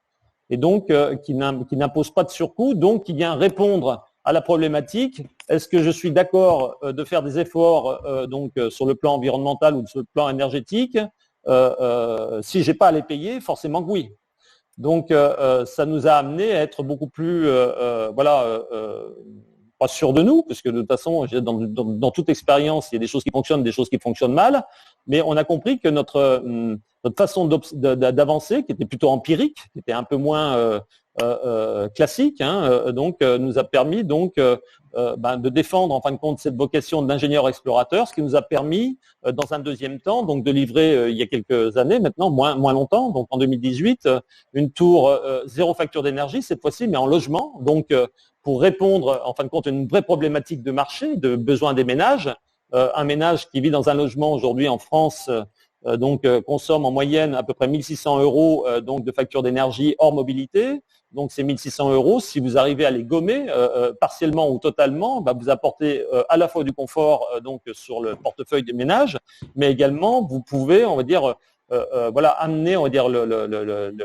et donc qui n'impose pas de surcoût, donc qui vient répondre à la problématique. Est-ce que je suis d'accord de faire des efforts sur le plan environnemental ou sur le plan énergétique si j'ai pas à les payer? Forcément que oui. Donc ça nous a amené à être beaucoup plus pas sûr de nous, parce que de toute façon, dans toute expérience, il y a des choses qui fonctionnent, des choses qui fonctionnent mal, mais on a compris que notre façon d'avancer, qui était plutôt empirique, qui était un peu moins classique, nous a permis de défendre en fin de compte cette vocation d'ingénieur explorateur, ce qui nous a permis dans un deuxième temps donc de livrer il y a quelques années maintenant, moins longtemps, donc en 2018, une tour zéro facture d'énergie cette fois-ci, mais en logement, donc pour répondre en fin de compte à une vraie problématique de marché, de besoin des ménages. Un ménage qui vit dans un logement aujourd'hui en France consomme en moyenne à peu près 1 600 € de facture d'énergie hors mobilité. Donc ces 1 600 €, si vous arrivez à les gommer partiellement ou totalement, vous apportez à la fois du confort sur le portefeuille des ménages, mais également vous pouvez, on va dire, amener, on va dire, le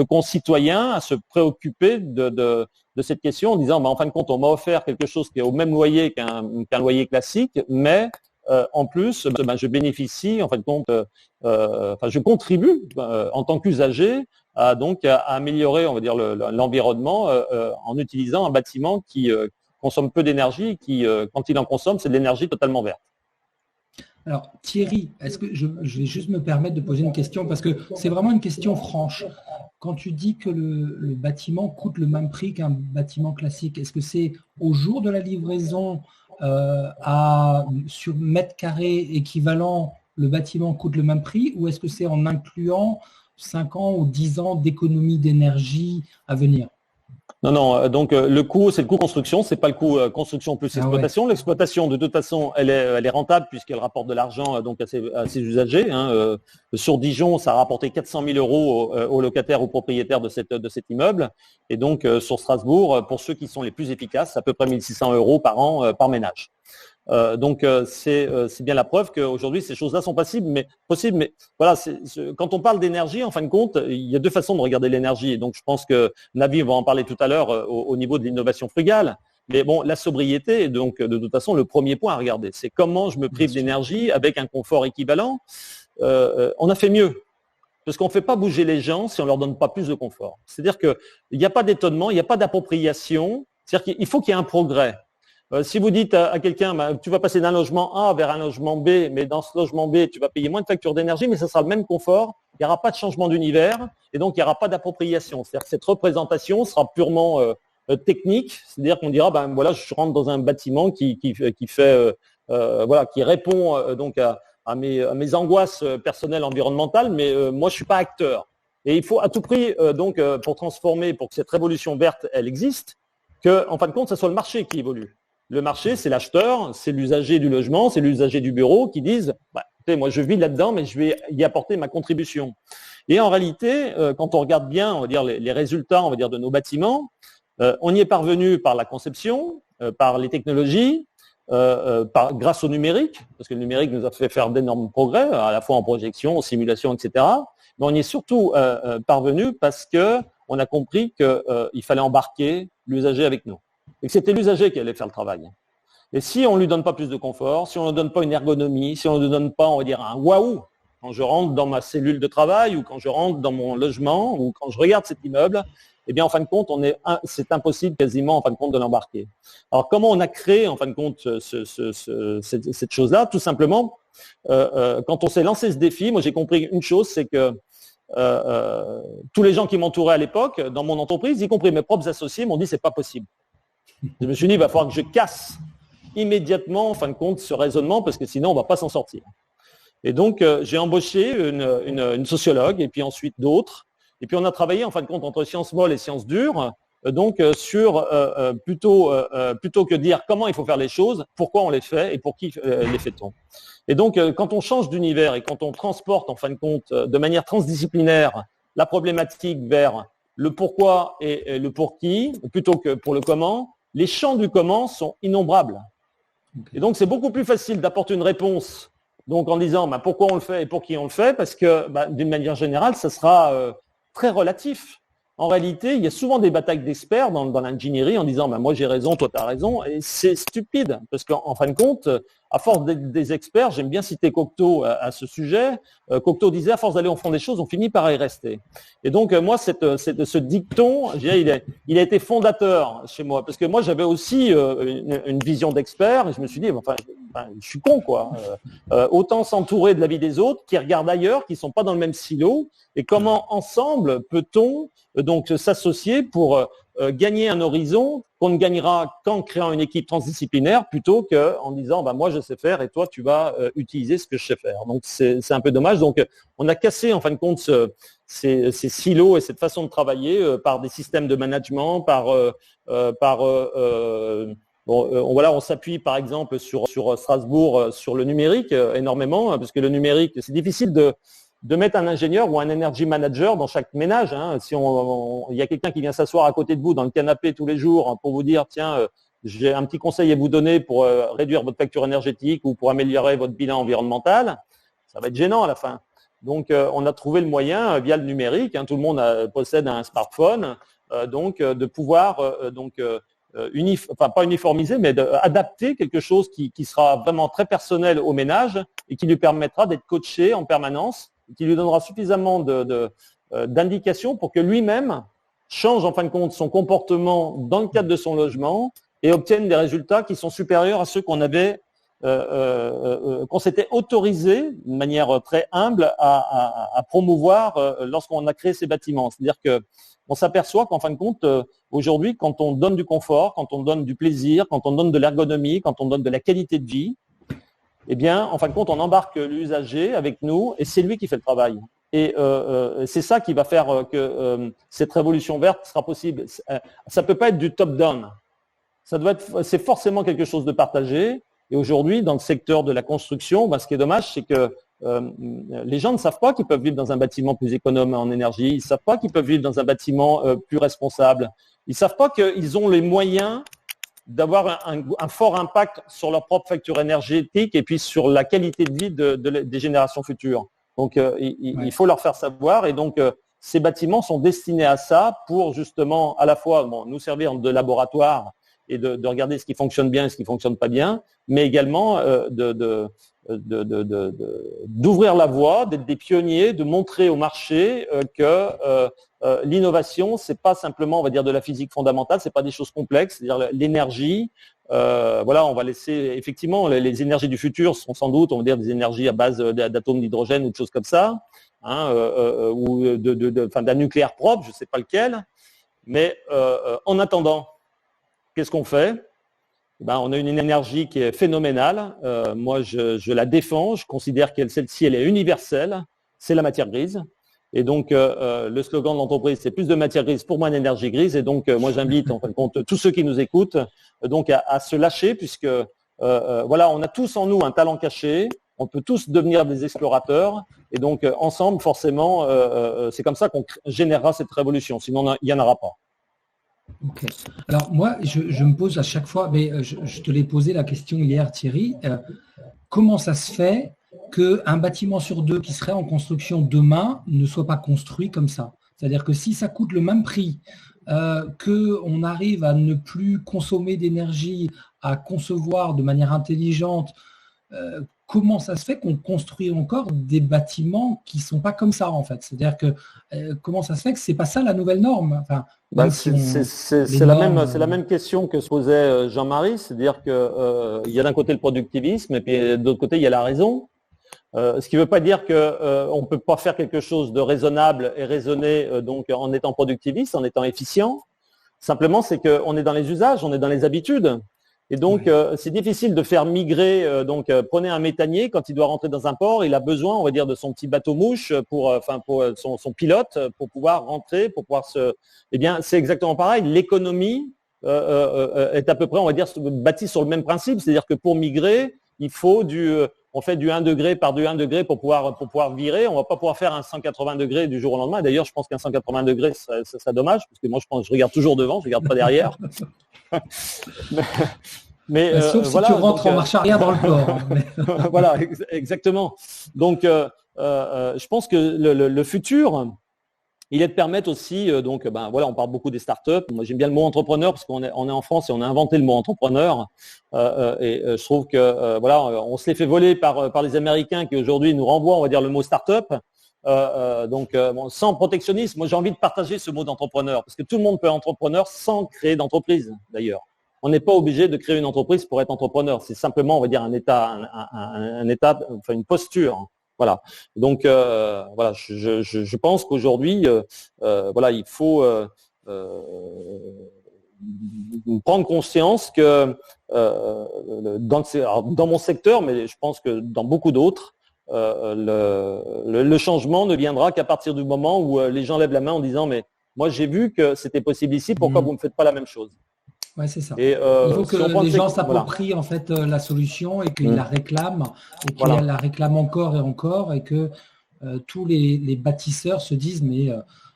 concitoyen à se préoccuper de cette question en disant, en fin de compte, on m'a offert quelque chose qui est au même loyer qu'un loyer classique, mais en plus, je bénéficie, en fin de compte, je contribue en tant qu'usager à améliorer, on va dire, l'environnement en utilisant un bâtiment qui consomme peu d'énergie et qui, quand il en consomme, c'est de l'énergie totalement verte. Alors Thierry, est-ce que je vais juste me permettre de poser une question, parce que c'est vraiment une question franche. Quand tu dis que le bâtiment coûte le même prix qu'un bâtiment classique, est-ce que c'est au jour de la livraison sur mètre carré équivalent, le bâtiment coûte le même prix, ou est-ce que c'est en incluant 5 ans ou 10 ans d'économie d'énergie à venir? Non, donc le coût, c'est le coût construction, c'est pas le coût construction plus exploitation. L'exploitation, de toute façon, elle est rentable puisqu'elle rapporte de l'argent à ses usagers. Sur Dijon, ça a rapporté 400 000 € aux locataires, aux propriétaires de cet immeuble. Et donc sur Strasbourg, pour ceux qui sont les plus efficaces, c'est à peu près 1 600 € par an par ménage. C'est bien la preuve qu'aujourd'hui ces choses-là sont possibles, mais voilà, quand on parle d'énergie, en fin de compte, il y a deux façons de regarder l'énergie. Et donc je pense que Navi va en parler tout à l'heure au niveau de l'innovation frugale. Mais bon, la sobriété est donc de toute façon le premier point à regarder. C'est comment je me prive d'énergie avec un confort équivalent. On a fait mieux, parce qu'on ne fait pas bouger les gens si on ne leur donne pas plus de confort. C'est-à-dire qu'il n'y a pas d'étonnement, il n'y a pas d'appropriation. C'est-à-dire qu'il faut qu'il y ait un progrès. Si vous dites à quelqu'un, tu vas passer d'un logement A vers un logement B, mais dans ce logement B, tu vas payer moins de facture d'énergie, mais ça sera le même confort, il n'y aura pas de changement d'univers, et donc il n'y aura pas d'appropriation. C'est-à-dire que cette représentation sera purement technique, c'est-à-dire qu'on dira, je rentre dans un bâtiment qui répond à mes angoisses personnelles environnementales, mais moi je suis pas acteur. Et il faut à tout prix pour transformer, pour que cette révolution verte elle existe, que en fin de compte, ce soit le marché qui évolue. Le marché, c'est l'acheteur, c'est l'usager du logement, c'est l'usager du bureau qui disent moi je vis là-dedans, mais je vais y apporter ma contribution. Et en réalité, quand on regarde bien, on va dire les résultats, on va dire de nos bâtiments, on y est parvenu par la conception, par les technologies, grâce au numérique, parce que le numérique nous a fait faire d'énormes progrès, à la fois en projection, en simulation, etc. Mais on y est surtout parvenu parce que on a compris qu'il fallait embarquer l'usager avec nous. Et que c'était l'usager qui allait faire le travail. Et si on ne lui donne pas plus de confort, si on ne lui donne pas une ergonomie, si on ne lui donne pas, on va dire, un waouh, quand je rentre dans ma cellule de travail ou quand je rentre dans mon logement ou quand je regarde cet immeuble, eh bien, en fin de compte, c'est impossible quasiment, en fin de compte, de l'embarquer. Alors, comment on a créé, en fin de compte, cette chose-là? Tout simplement, quand on s'est lancé ce défi, moi, j'ai compris une chose, c'est que tous les gens qui m'entouraient à l'époque, dans mon entreprise, y compris mes propres associés, m'ont dit, c'est pas possible. Je me suis dit, il va falloir que je casse immédiatement, en fin de compte, ce raisonnement, parce que sinon, on ne va pas s'en sortir. Et donc, j'ai embauché une sociologue, et puis ensuite d'autres. Et puis, on a travaillé, en fin de compte, entre sciences molles et sciences dures, donc sur plutôt que dire comment il faut faire les choses, pourquoi on les fait et pour qui les fait-on. Et donc, quand on change d'univers et quand on transporte, en fin de compte, de manière transdisciplinaire, la problématique vers le pourquoi et le pour qui, plutôt que pour le comment, les champs du comment sont innombrables. Et donc, c'est beaucoup plus facile d'apporter une réponse donc en disant pourquoi on le fait et pour qui on le fait, parce que d'une manière générale, ça sera très relatif. En réalité, il y a souvent des batailles d'experts dans l'ingénierie en disant moi j'ai raison, toi tu as raison, et c'est stupide, parce qu'en fin de compte, à force d'être des experts, j'aime bien citer Cocteau à ce sujet, Cocteau disait à force d'aller au fond des choses, on finit par y rester. Et donc moi, ce dicton, je dirais, il a été fondateur chez moi, parce que moi j'avais aussi une vision d'expert, et je me suis dit, je suis con quoi, autant s'entourer de la vie des autres, qui regardent ailleurs, qui ne sont pas dans le même silo, et comment ensemble peut-on donc s'associer pour gagner un horizon qu'on ne gagnera qu'en créant une équipe transdisciplinaire plutôt qu'en disant moi je sais faire et toi tu vas utiliser ce que je sais faire. Donc c'est un peu dommage. Donc on a cassé en fin de compte ces silos et cette façon de travailler par des systèmes de management, on s'appuie par exemple sur Strasbourg, sur le numérique énormément, parce que le numérique, c'est difficile de mettre un ingénieur ou un energy manager dans chaque ménage. Si il y a quelqu'un qui vient s'asseoir à côté de vous dans le canapé tous les jours pour vous dire tiens, j'ai un petit conseil à vous donner pour réduire votre facture énergétique ou pour améliorer votre bilan environnemental, ça va être gênant à la fin. Donc on a trouvé le moyen via le numérique, tout le monde possède un smartphone, de pouvoir pas uniformiser, mais adapter quelque chose qui sera vraiment très personnel au ménage et qui lui permettra d'être coaché en permanence, qui lui donnera suffisamment d'indications pour que lui-même change en fin de compte son comportement dans le cadre de son logement et obtienne des résultats qui sont supérieurs à ceux qu'on s'était autorisé de manière très humble à promouvoir lorsqu'on a créé ces bâtiments. C'est-à-dire qu'on s'aperçoit qu'en fin de compte, aujourd'hui, quand on donne du confort, quand on donne du plaisir, quand on donne de l'ergonomie, quand on donne de la qualité de vie, eh bien, en fin de compte, on embarque l'usager avec nous et c'est lui qui fait le travail. Et c'est ça qui va faire que cette révolution verte sera possible. Ça ne peut pas être du top-down. C'est forcément quelque chose de partagé. Et aujourd'hui, dans le secteur de la construction, ce qui est dommage, c'est que les gens ne savent pas qu'ils peuvent vivre dans un bâtiment plus économe en énergie. Ils ne savent pas qu'ils peuvent vivre dans un bâtiment plus responsable. Ils ne savent pas qu'ils ont les moyens d'avoir un fort impact sur leur propre facture énergétique et puis sur la qualité de vie des générations futures. Donc, il faut leur faire savoir. Et donc, ces bâtiments sont destinés à ça pour justement à la fois nous servir de laboratoire et de regarder ce qui fonctionne bien et ce qui ne fonctionne pas bien, mais également d'ouvrir la voie, d'être des pionniers, de montrer au marché que l'innovation, c'est pas simplement, on va dire, de la physique fondamentale, c'est pas des choses complexes, c'est-à-dire l'énergie. On va laisser effectivement les énergies du futur sont sans doute, on va dire, des énergies à base d'atomes d'hydrogène ou de choses comme ça, ou d'un nucléaire propre, je ne sais pas lequel. Mais en attendant, qu'est-ce qu'on fait ? On a une énergie qui est phénoménale. Moi, je la défends. Je considère que celle-ci, elle est universelle. C'est la matière grise. Et donc, le slogan de l'entreprise, c'est plus de matière grise pour moins d'énergie grise. Et donc, moi, j'invite, en fin de compte, tous ceux qui nous écoutent, donc à se lâcher, puisque on a tous en nous un talent caché. On peut tous devenir des explorateurs. Et donc, ensemble, forcément, c'est comme ça qu'on générera cette révolution. Sinon, il n'y en aura pas. Ok. Alors moi, je me pose à chaque fois, mais je te l'ai posé la question hier, Thierry, comment ça se fait qu'un bâtiment sur deux qui serait en construction demain ne soit pas construit comme ça ? C'est-à-dire que si ça coûte le même prix, qu'on arrive à ne plus consommer d'énergie, à concevoir de manière intelligente, comment ça se fait qu'on construit encore des bâtiments qui ne sont pas comme ça, en fait ? C'est-à-dire que comment ça se fait que ce n'est pas ça la nouvelle norme ? C'est la même question que se posait Jean-Marie, c'est-à-dire qu'il y a d'un côté le productivisme et puis de l'autre côté il y a la raison. Ce qui ne veut pas dire qu'on ne peut pas faire quelque chose de raisonnable et raisonné en étant productiviste, en étant efficient. Simplement, c'est qu'on est dans les usages, on est dans les habitudes. Et donc, c'est difficile de faire migrer. Prenez un méthanier, quand il doit rentrer dans un port, il a besoin, on va dire, de son petit bateau-mouche pour son pilote, pour pouvoir rentrer, pour pouvoir se… Eh bien, c'est exactement pareil. L'économie est à peu près, on va dire, bâtie sur le même principe. C'est-à-dire que pour migrer, il faut on fait du 1 degré par du 1 degré pour pouvoir virer. On ne va pas pouvoir faire un 180 degrés du jour au lendemain. D'ailleurs, je pense qu'un 180 degrés, ça serait dommage, parce que moi, je regarde toujours devant, je ne regarde pas derrière. Mais sauf si tu rentres en marche arrière dans le port. Voilà, exactement. Donc, je pense que le futur, il est de permettre aussi, on parle beaucoup des startups. Moi, j'aime bien le mot entrepreneur parce qu'on est en France et on a inventé le mot entrepreneur. Je trouve que on se les fait voler par les Américains qui aujourd'hui nous renvoient, on va dire, le mot startup. Sans protectionnisme, moi j'ai envie de partager ce mot d'entrepreneur parce que tout le monde peut être entrepreneur sans créer d'entreprise d'ailleurs. On n'est pas obligé de créer une entreprise pour être entrepreneur. C'est simplement, on va dire, un état, une posture. Voilà. Donc, je pense qu'aujourd'hui, il faut prendre conscience que dans mon secteur, mais je pense que dans beaucoup d'autres, le changement ne viendra qu'à partir du moment où les gens lèvent la main en disant « mais moi j'ai vu que c'était possible ici, pourquoi vous ne me faites pas la même chose ?» Ouais, c'est ça. Il faut que les gens s'approprient en fait la solution et qu'ils la réclament et qu'ils la réclament encore et encore et que tous les bâtisseurs se disent mais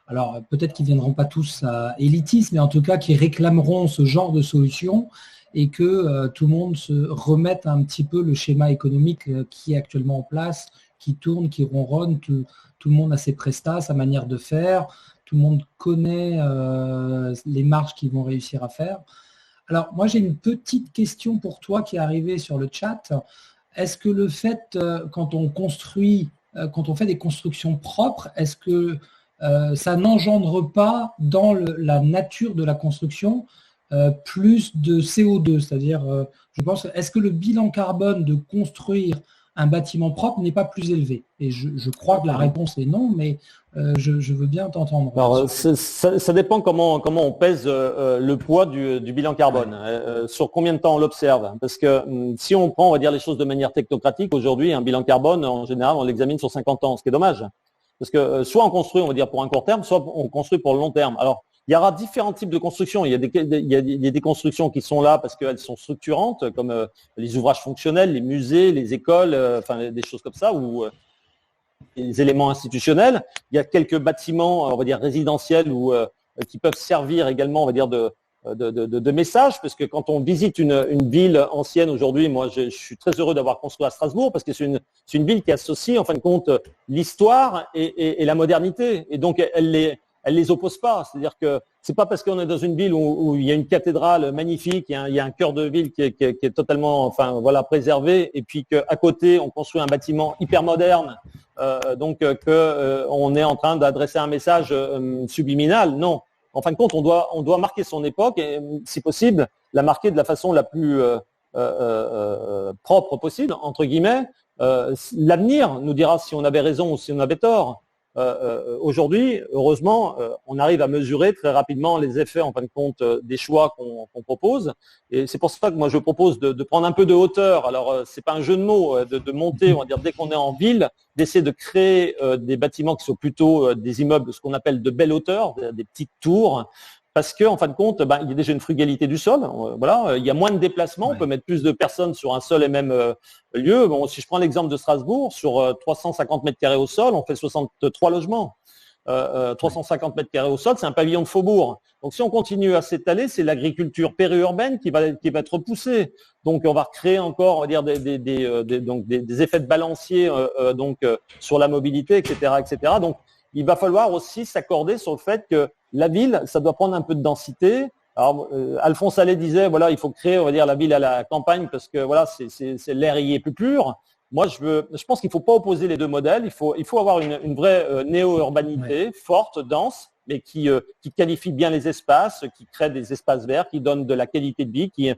alors peut-être qu'ils ne viendront pas tous à Elitis, mais en tout cas qu'ils réclameront ce genre de solution et que tout le monde se remette un petit peu le schéma économique qui est actuellement en place, qui tourne, qui ronronne, tout le monde a ses prestats, sa manière de faire, tout le monde connaît les marges qu'ils vont réussir à faire. Alors, moi, j'ai une petite question pour toi qui est arrivée sur le chat. Est-ce que le fait, quand on fait des constructions propres, est-ce que ça n'engendre pas dans la nature de la construction plus de CO2? C'est-à-dire, je pense, est-ce que le bilan carbone de construire un bâtiment propre n'est pas plus élevé? Et je crois que la réponse est non, mais je veux bien t'entendre. Alors, ça dépend comment on pèse le poids du bilan carbone, sur combien de temps on l'observe. Parce que si on prend, on va dire, les choses de manière technocratique, aujourd'hui, un bilan carbone, en général, on l'examine sur 50 ans, ce qui est dommage. Parce que soit on construit, on va dire, pour un court terme, soit on construit pour le long terme. Alors, il y aura différents types de constructions. Il y a des constructions qui sont là parce qu'elles sont structurantes, comme les ouvrages fonctionnels, les musées, les écoles, des choses comme ça, ou les éléments institutionnels. Il y a quelques bâtiments, on va dire, résidentiels ou qui peuvent servir également, on va dire, de message, parce que quand on visite une ville ancienne aujourd'hui, moi je suis très heureux d'avoir construit à Strasbourg parce que c'est une ville qui associe en fin de compte l'histoire et la modernité, et donc elle les oppose pas. C'est-à-dire que c'est pas parce qu'on est dans une ville où il y a une cathédrale magnifique, il y a un cœur de ville qui est totalement préservé, et puis qu'à côté on construit un bâtiment hyper moderne, qu'on est en train d'adresser un message subliminal. Non. En fin de compte, on doit marquer son époque et, si possible, la marquer de la façon la plus propre possible, entre guillemets. L'avenir nous dira si on avait raison ou si on avait tort. Aujourd'hui, heureusement, on arrive à mesurer très rapidement les effets, en fin de compte, des choix qu'on propose. Et c'est pour ça que moi, je propose de prendre un peu de hauteur. Alors, c'est pas un jeu de mots, de monter, on va dire, dès qu'on est en ville, d'essayer de créer des bâtiments qui sont plutôt des immeubles, ce qu'on appelle de belle hauteur, des petites tours. Parce qu'en fin de compte, il y a déjà une frugalité du sol. Il y a moins de déplacements. On peut mettre plus de personnes sur un seul et même lieu. Bon, si je prends l'exemple de Strasbourg, sur 350 mètres carrés au sol, on fait 63 logements. 350 mètres carrés au sol, c'est un pavillon de faubourg. Donc, si on continue à s'étaler, c'est l'agriculture périurbaine qui va être repoussée. Donc, on va recréer encore, on va dire, des effets de balancier sur la mobilité, etc., etc. Donc, il va falloir aussi s'accorder sur le fait que la ville, ça doit prendre un peu de densité. Alors, Alphonse Allais disait, il faut créer, on va dire, la ville à la campagne parce que l'air y est plus pur. Moi, je pense qu'il ne faut pas opposer les deux modèles. Il faut avoir une vraie néo-urbanité forte, dense, mais qui qualifie bien les espaces, qui crée des espaces verts, qui donne de la qualité de vie, qui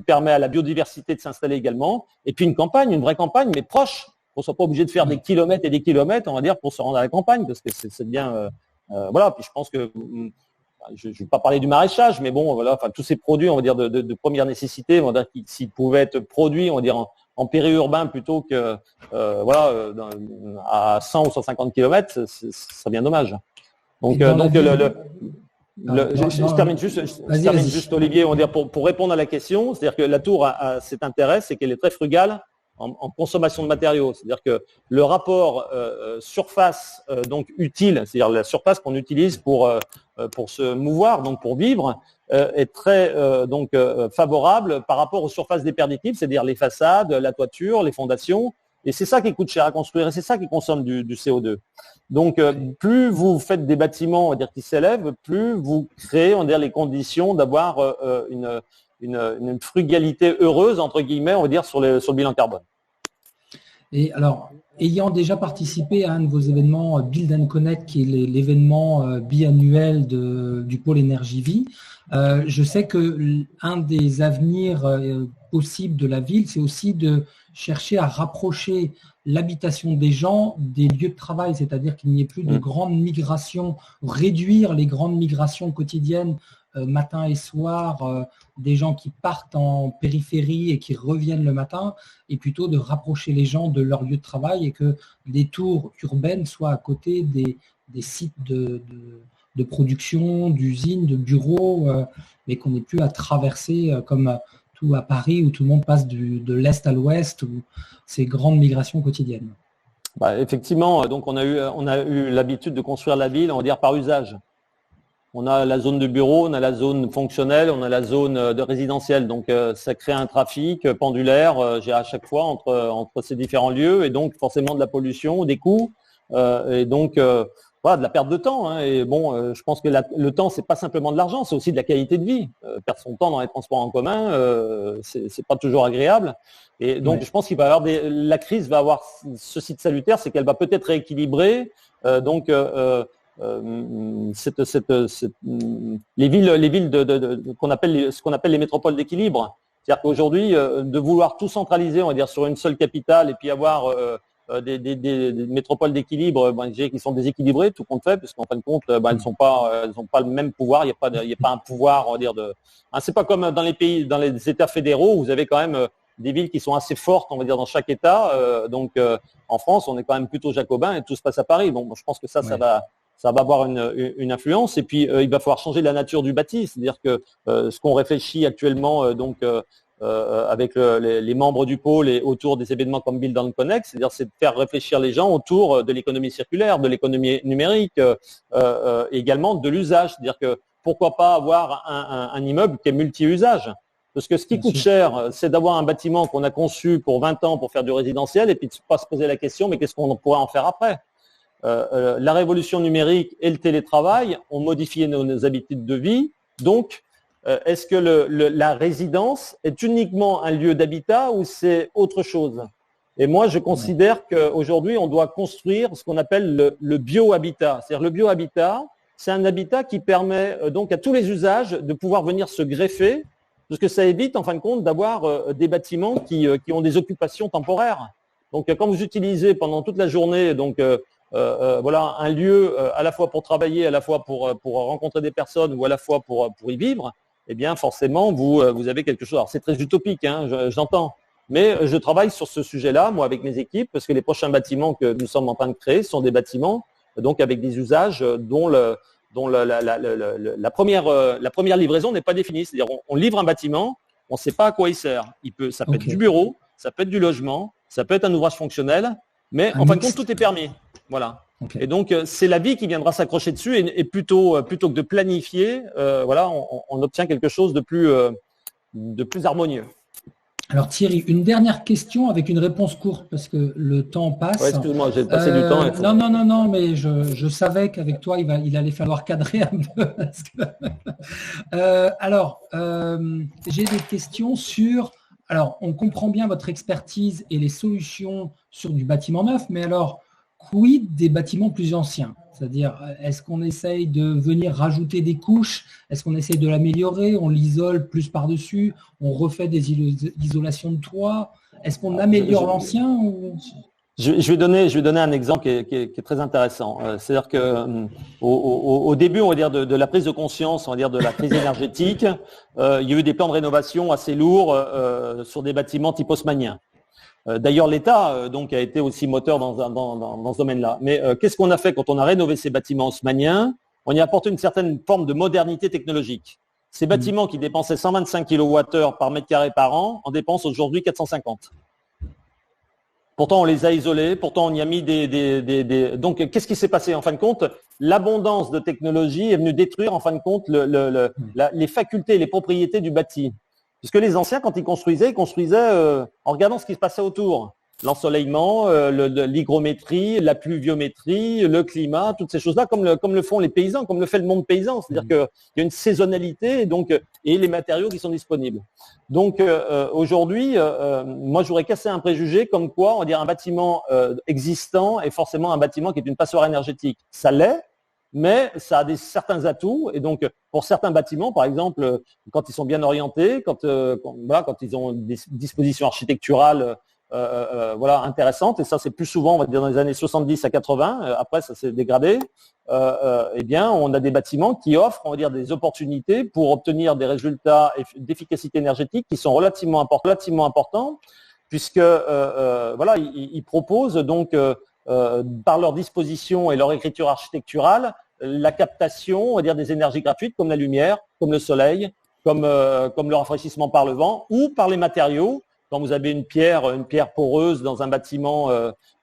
permet à la biodiversité de s'installer également. Et puis une vraie campagne, mais proche. On ne soit pas obligé de faire des kilomètres et des kilomètres, on va dire, pour se rendre à la campagne, parce que c'est bien. Puis je pense que je ne vais pas parler du maraîchage, mais bon, voilà, enfin tous ces produits, on va dire de première nécessité, on va dire s'ils pouvaient être produits, on va dire en périurbain plutôt que à 100 ou 150 km, ça serait bien dommage. Donc je termine juste, Olivier, on va dire pour répondre à la question, c'est-à-dire que la tour a cet intérêt, c'est qu'elle est très frugale en consommation de matériaux. C'est-à-dire que le rapport surface donc utile, c'est-à-dire la surface qu'on utilise pour se mouvoir, donc pour vivre, est très favorable par rapport aux surfaces déperditibles, c'est-à-dire les façades, la toiture, les fondations. Et c'est ça qui coûte cher à construire et c'est ça qui consomme du CO2. Donc, plus vous faites des bâtiments, on va dire, qui s'élèvent, plus vous créez, on va dire, les conditions d'avoir une frugalité heureuse, entre guillemets, on va dire, sur le bilan carbone. Et alors, ayant déjà participé à un de vos événements Build and Connect, qui est l'événement biannuel du pôle énergie vie, je sais que un des avenirs possibles de la ville, c'est aussi de chercher à rapprocher l'habitation des gens des lieux de travail, c'est-à-dire qu'il n'y ait plus de grandes migrations, réduire les grandes migrations quotidiennes matin et soir, des gens qui partent en périphérie et qui reviennent le matin, et plutôt de rapprocher les gens de leur lieu de travail et que les tours urbaines soient à côté des sites de production, d'usines, de bureaux, mais qu'on n'ait plus à traverser comme tout à Paris où tout le monde passe de l'Est à l'Ouest, ou ces grandes migrations quotidiennes. Effectivement, donc on a eu l'habitude de construire la ville, on va dire, par usage. On a la zone de bureau, on a la zone fonctionnelle, on a la zone de résidentielle. Donc ça crée un trafic pendulaire à chaque fois entre ces différents lieux, et donc forcément de la pollution, des coûts, et donc de la perte de temps. Hein. Et bon, je pense que le temps, c'est pas simplement de l'argent, c'est aussi de la qualité de vie. Perdre son temps dans les transports en commun, c'est pas toujours agréable. Et donc je pense qu'il va y avoir la crise va avoir ceci de salutaire, c'est qu'elle va peut-être rééquilibrer. Les villes ce qu'on appelle les métropoles d'équilibre. C'est-à-dire qu'aujourd'hui, de vouloir tout centraliser, on va dire, sur une seule capitale et puis avoir des métropoles d'équilibre qui sont déséquilibrées, tout compte fait, parce qu'en fin de compte, elles n'ont pas le même pouvoir. Il n'y a pas un pouvoir, on va dire, c'est pas comme dans les États fédéraux où vous avez quand même des villes qui sont assez fortes, on va dire, dans chaque État. En France, on est quand même plutôt jacobin et tout se passe à Paris. Donc, je pense que ça va avoir une influence. Et puis, il va falloir changer la nature du bâti. C'est-à-dire que ce qu'on réfléchit actuellement, avec les membres du pôle et autour des événements comme Build and Connect, c'est-à-dire c'est de faire réfléchir les gens autour de l'économie circulaire, de l'économie numérique, également de l'usage. C'est-à-dire que pourquoi pas avoir un immeuble qui est multi-usage. Parce que ce qui coûte cher, c'est d'avoir un bâtiment qu'on a conçu pour 20 ans pour faire du résidentiel et puis de ne pas se poser la question, mais qu'est-ce qu'on pourrait en faire après ? La révolution numérique et le télétravail ont modifié nos habitudes de vie. Donc, est-ce que la résidence est uniquement un lieu d'habitat ou c'est autre chose ? Et moi, je considère qu'aujourd'hui, on doit construire ce qu'on appelle le biohabitat. C'est-à-dire le biohabitat, c'est un habitat qui permet donc à tous les usages de pouvoir venir se greffer, parce que ça évite, en fin de compte, d'avoir des bâtiments qui ont des occupations temporaires. Donc, quand vous utilisez pendant toute la journée, un lieu à la fois pour travailler, à la fois pour rencontrer des personnes ou à la fois pour y vivre, eh bien forcément vous avez quelque chose. Alors c'est très utopique, hein, j'entends, mais je travaille sur ce sujet-là, moi, avec mes équipes, parce que les prochains bâtiments que nous sommes en train de créer sont des bâtiments donc avec des usages dont la première livraison n'est pas définie. C'est-à-dire on livre un bâtiment, on ne sait pas à quoi il sert. Ça peut être du bureau, ça peut être du logement, ça peut être un ouvrage fonctionnel, mais en fin de compte, tout est permis. Voilà. Okay. Et donc, c'est la vie qui viendra s'accrocher dessus et plutôt que de planifier, on obtient quelque chose de plus harmonieux. Alors Thierry, une dernière question avec une réponse courte parce que le temps passe. Ouais, excuse-moi, j'ai passé du temps. Non, mais je savais qu'avec toi, il allait falloir cadrer un peu. J'ai des questions sur... Alors, on comprend bien votre expertise et les solutions sur du bâtiment neuf, mais alors, quid des bâtiments plus anciens ? C'est-à-dire, est-ce qu'on essaye de venir rajouter des couches ? Est-ce qu'on essaye de l'améliorer ? On l'isole plus par-dessus ? On refait des isolations de toit ? Est-ce qu'on améliore l'ancien ou... Je vais donner un exemple qui est très intéressant. C'est-à-dire que au début, on va dire de la prise de conscience, on va dire de la crise énergétique, il y a eu des plans de rénovation assez lourds sur des bâtiments type haussmannien. D'ailleurs, l'État donc a été aussi moteur dans ce domaine-là. Mais qu'est-ce qu'on a fait quand on a rénové ces bâtiments haussmanniens? On y a apporté une certaine forme de modernité technologique. Ces bâtiments qui dépensaient 125 kWh par mètre carré par an en dépensent aujourd'hui 450. Pourtant, on les a isolés, pourtant on y a mis Donc, qu'est-ce qui s'est passé? En fin de compte, l'abondance de technologie est venue détruire, en fin de compte, les facultés, les propriétés du bâti. Puisque les anciens, quand ils construisaient en regardant ce qui se passait autour. L'ensoleillement, l'hygrométrie, la pluviométrie, le climat, toutes ces choses-là, comme le font les paysans, comme le fait le monde paysan. C'est-à-dire qu'il y a une saisonnalité et les matériaux qui sont disponibles. Donc aujourd'hui, moi j'aurais cassé un préjugé comme quoi, on va dire, un bâtiment existant est forcément un bâtiment qui est une passoire énergétique. Ça l'est, mais ça a certains atouts. Et donc pour certains bâtiments, par exemple, quand ils sont bien orientés, quand ils ont des dispositions architecturales intéressantes, et ça c'est plus souvent, on va dire, dans les années 70 à 80, après ça s'est dégradé, eh bien on a des bâtiments qui offrent, on va dire, des opportunités pour obtenir des résultats d'efficacité énergétique qui sont relativement importants, puisque ils proposent donc par leur disposition et leur écriture architecturale la captation, on va dire, des énergies gratuites comme la lumière, comme le soleil, comme le rafraîchissement par le vent ou par les matériaux. Quand vous avez une pierre poreuse dans un bâtiment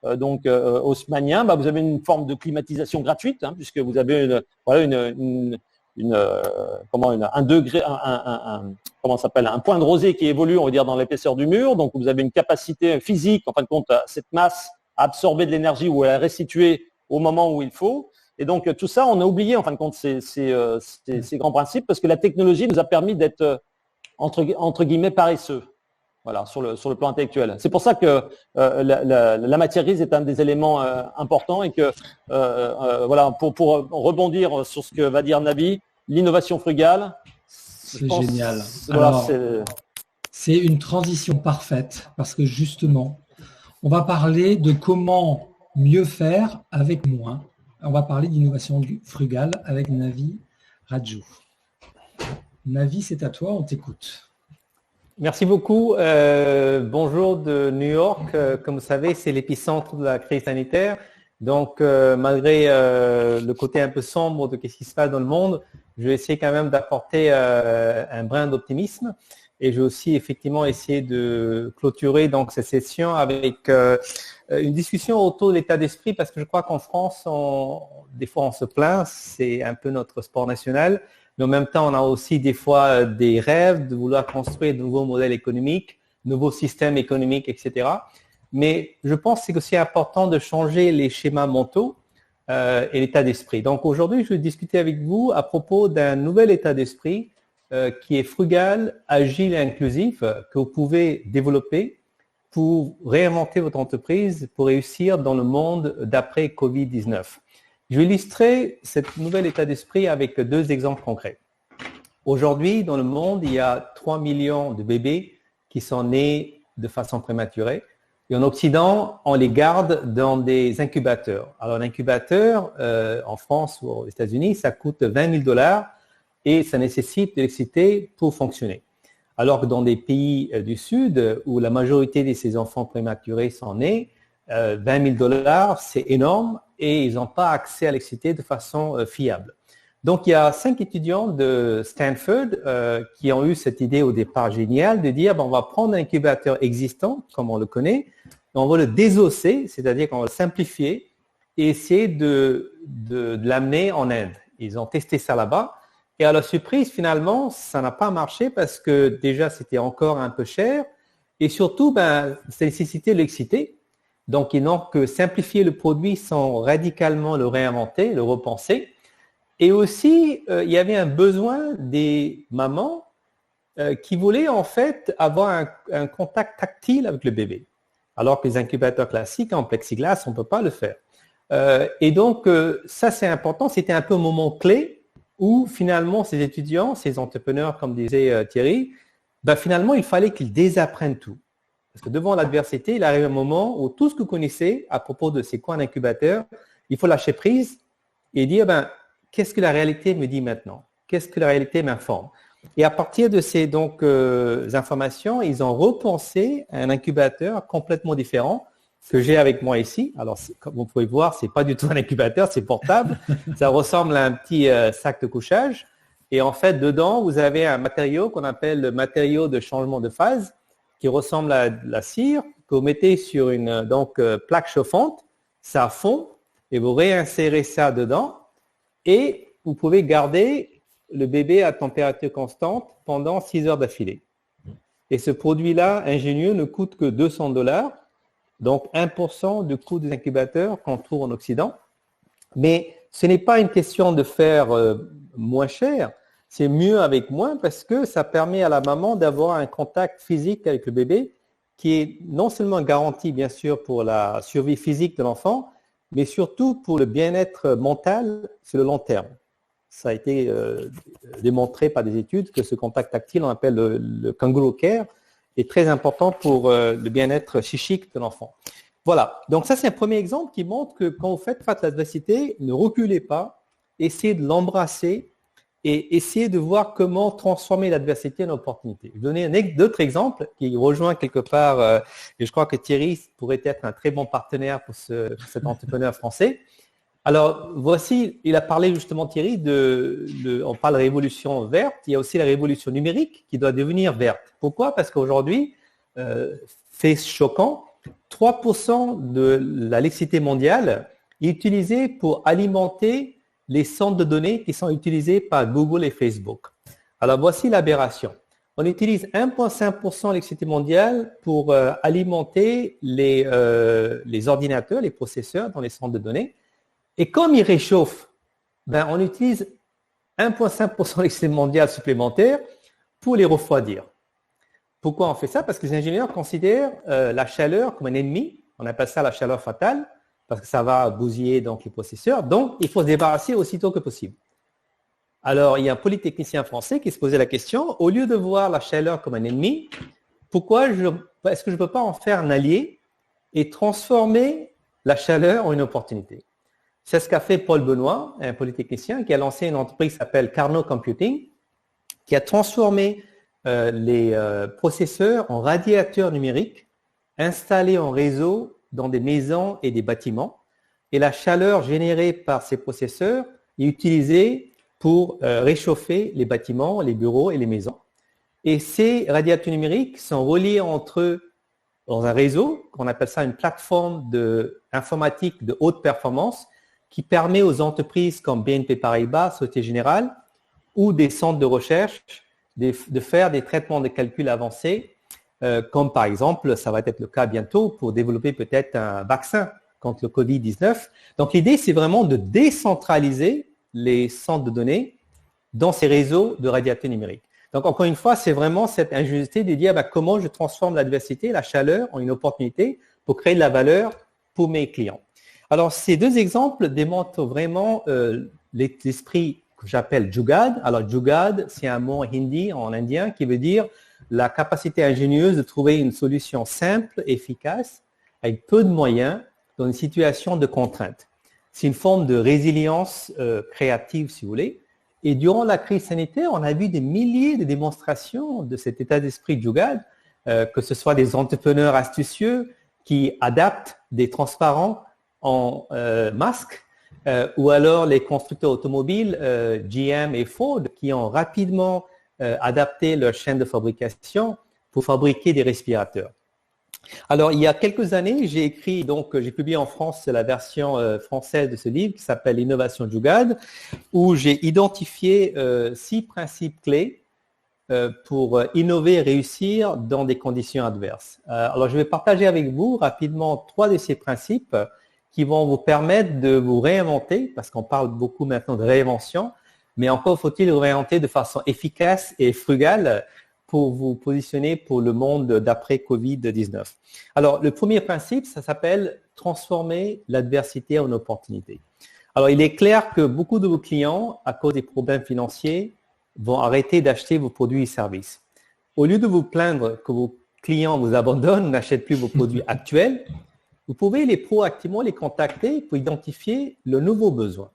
haussmannien, vous avez une forme de climatisation gratuite, puisque vous avez un point de rosée qui évolue, on va dire, dans l'épaisseur du mur. Donc vous avez une capacité physique, en fin de compte, cette masse à absorber de l'énergie ou à la restituer au moment où il faut. Et donc tout ça, on a oublié, en fin de compte, ces grands principes, parce que la technologie nous a permis d'être entre guillemets paresseux. Voilà, sur le plan intellectuel. C'est pour ça que la matière grise est un des éléments importants et que pour rebondir sur ce que va dire Navi, l'innovation frugale. C'est génial. C'est une transition parfaite parce que justement, on va parler de comment mieux faire avec moins. On va parler d'innovation frugale avec Navi Raju. Navi, c'est à toi, on t'écoute. Merci beaucoup. Bonjour de New York. Comme vous savez, c'est l'épicentre de la crise sanitaire. Donc, malgré le côté un peu sombre de ce qui se passe dans le monde, je vais essayer quand même d'apporter un brin d'optimisme. Et je vais aussi effectivement essayer de clôturer donc cette session avec une discussion autour de l'état d'esprit, parce que je crois qu'en France, des fois on se plaint, c'est un peu notre sport national. Mais en même temps, on a aussi des fois des rêves de vouloir construire de nouveaux modèles économiques, nouveaux systèmes économiques, etc. Mais je pense que c'est aussi important de changer les schémas mentaux et l'état d'esprit. Donc aujourd'hui, je vais discuter avec vous à propos d'un nouvel état d'esprit qui est frugal, agile et inclusif, que vous pouvez développer pour réinventer votre entreprise, pour réussir dans le monde d'après Covid-19. Je vais illustrer ce nouvel état d'esprit avec deux exemples concrets. Aujourd'hui, dans le monde, il y a 3 millions de bébés qui sont nés de façon prématurée. Et en Occident, on les garde dans des incubateurs. Alors, l'incubateur, en France ou aux États-Unis, ça coûte 20 000 $ et ça nécessite de l'électricité pour fonctionner. Alors que dans des pays du Sud, où la majorité de ces enfants prématurés sont nés, 20 000 $, c'est énorme et ils n'ont pas accès à l'électricité de façon fiable. Donc, il y a 5 étudiants de Stanford qui ont eu cette idée au départ géniale de dire on va prendre un incubateur existant, comme on le connaît, et on va le désosser, c'est-à-dire qu'on va le simplifier et essayer de l'amener en Inde. Ils ont testé ça là-bas et à la surprise, finalement, ça n'a pas marché parce que déjà, c'était encore un peu cher et surtout, ça nécessitait l'électricité. Donc, ils n'ont que simplifier le produit sans radicalement le réinventer, le repenser. Et aussi, il y avait un besoin des mamans qui voulaient en fait avoir un contact tactile avec le bébé. Alors que les incubateurs classiques en plexiglas, on ne peut pas le faire. Et donc, ça c'est important. C'était un peu un moment clé où finalement ces étudiants, ces entrepreneurs, comme disait Thierry, finalement, il fallait qu'ils désapprennent tout. Parce que devant l'adversité, il arrive un moment où tout ce que vous connaissez à propos de ces coins d'incubateur, il faut lâcher prise et dire, qu'est-ce que la réalité me dit maintenant? Qu'est-ce que la réalité m'informe? Et à partir de ces informations, ils ont repensé un incubateur complètement différent que j'ai avec moi ici. Alors, comme vous pouvez voir, c'est pas du tout un incubateur, c'est portable. Ça ressemble à un petit sac de couchage. Et en fait, dedans, vous avez un matériau qu'on appelle le matériau de changement de phase, qui ressemble à de la cire, que vous mettez sur une plaque chauffante, ça fond, et vous réinsérez ça dedans, et vous pouvez garder le bébé à température constante pendant 6 heures d'affilée. Et ce produit-là, ingénieux, ne coûte que $200, donc 1% du coût des incubateurs qu'on trouve en Occident. Mais ce n'est pas une question de faire moins cher, c'est mieux avec moins parce que ça permet à la maman d'avoir un contact physique avec le bébé qui est non seulement garanti, bien sûr, pour la survie physique de l'enfant, mais surtout pour le bien-être mental sur le long terme. Ça a été démontré par des études que ce contact tactile, on appelle le kangaroo care, est très important pour le bien-être psychique de l'enfant. Voilà, donc ça c'est un premier exemple qui montre que quand vous faites face à l'adversité, ne reculez pas, essayez de l'embrasser et essayez de voir comment transformer l'adversité en opportunité. Je vais donner d'autres exemples qui rejoint quelque part, et je crois que Thierry pourrait être un très bon partenaire pour cet entrepreneur français. Alors, voici, il a parlé justement, Thierry, on parle de révolution verte, il y a aussi la révolution numérique qui doit devenir verte. Pourquoi? Parce qu'aujourd'hui, fait choquant, 3% de l'électricité mondiale est utilisée pour alimenter les centres de données qui sont utilisés par Google et Facebook. Alors, voici l'aberration. On utilise 1,5% de l'électricité mondiale pour alimenter les ordinateurs, les processeurs dans les centres de données. Et comme ils réchauffent, on utilise 1,5% de l'électricité mondiale supplémentaire pour les refroidir. Pourquoi on fait ça? Parce que les ingénieurs considèrent la chaleur comme un ennemi. On appelle ça la chaleur fatale parce que ça va bousiller donc les processeurs. Donc, il faut se débarrasser aussitôt que possible. Alors, il y a un polytechnicien français qui se posait la question, au lieu de voir la chaleur comme un ennemi, est-ce que je ne peux pas en faire un allié et transformer la chaleur en une opportunité? C'est ce qu'a fait Paul Benoît, un polytechnicien, qui a lancé une entreprise qui s'appelle Carnot Computing, qui a transformé les processeurs en radiateurs numériques installés en réseau dans des maisons et des bâtiments. Et la chaleur générée par ces processeurs est utilisée pour réchauffer les bâtiments, les bureaux et les maisons. Et ces radiateurs numériques sont reliés entre eux dans un réseau, qu'on appelle ça une plateforme informatique de haute performance, qui permet aux entreprises comme BNP Paribas, Société Générale ou des centres de recherche de faire des traitements de calcul avancés, comme par exemple, ça va être le cas bientôt, pour développer peut-être un vaccin contre le Covid-19. Donc l'idée, c'est vraiment de décentraliser les centres de données dans ces réseaux de radiateurs numériques. Donc encore une fois, c'est vraiment cette ingéniosité de dire comment je transforme l'adversité, la chaleur, en une opportunité pour créer de la valeur pour mes clients. Alors, ces deux exemples démontrent vraiment l'esprit que j'appelle Jugaad. Alors, Jugaad, c'est un mot hindi en indien qui veut dire la capacité ingénieuse de trouver une solution simple, efficace, avec peu de moyens, dans une situation de contrainte. C'est une forme de résilience créative, si vous voulez. Et durant la crise sanitaire, on a vu des milliers de démonstrations de cet état d'esprit Jugaad, que ce soit des entrepreneurs astucieux qui adaptent des transparents en masque, ou alors les constructeurs automobiles GM et Ford qui ont rapidement adapté leur chaîne de fabrication pour fabriquer des respirateurs. Alors, il y a quelques années, j'ai publié en France la version française de ce livre qui s'appelle Innovation Jugaad, où j'ai identifié 6 principes clés pour innover et réussir dans des conditions adverses. Alors, je vais partager avec vous rapidement 3 de ces principes qui vont vous permettre de vous réinventer, parce qu'on parle beaucoup maintenant de réinvention, mais encore faut-il vous réinventer de façon efficace et frugale pour vous positionner pour le monde d'après Covid-19. Alors, le premier principe, ça s'appelle transformer l'adversité en opportunité. Alors, il est clair que beaucoup de vos clients, à cause des problèmes financiers, vont arrêter d'acheter vos produits et services. Au lieu de vous plaindre que vos clients vous abandonnent, n'achètent plus vos produits actuels, vous pouvez proactivement les contacter pour identifier le nouveau besoin.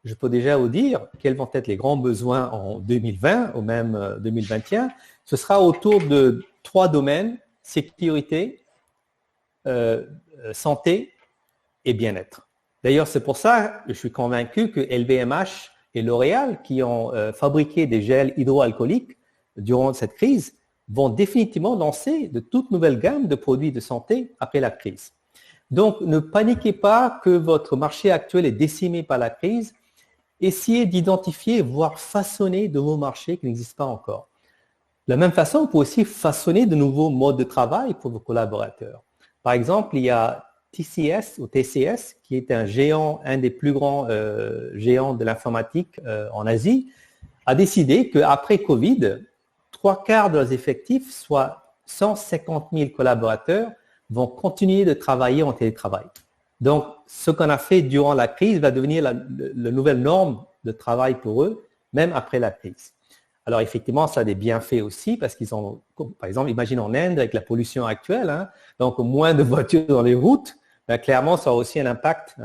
Je peux déjà vous dire quels vont être les grands besoins en 2020 ou même 2021. Ce sera autour de 3 domaines: sécurité, santé et bien-être. D'ailleurs, c'est pour ça que je suis convaincu que LVMH et L'Oréal, qui ont fabriqué des gels hydroalcooliques durant cette crise, vont définitivement lancer de toute nouvelle gamme de produits de santé après la crise. Donc, ne paniquez pas que votre marché actuel est décimé par la crise. Essayez d'identifier, voire façonner de nouveaux marchés qui n'existent pas encore. De la même façon, vous pouvez aussi façonner de nouveaux modes de travail pour vos collaborateurs. Par exemple, il y a TCS, qui est un des plus grands géants de l'informatique en Asie, a décidé qu'après Covid, 3/4 de leurs effectifs, soit 150 000 collaborateurs, vont continuer de travailler en télétravail. Donc, ce qu'on a fait durant la crise va devenir la nouvelle norme de travail pour eux, même après la crise. Alors, effectivement, ça a des bienfaits aussi parce qu'ils ont, par exemple, imagine en Inde avec la pollution actuelle, donc moins de voitures dans les routes, clairement, ça a aussi un impact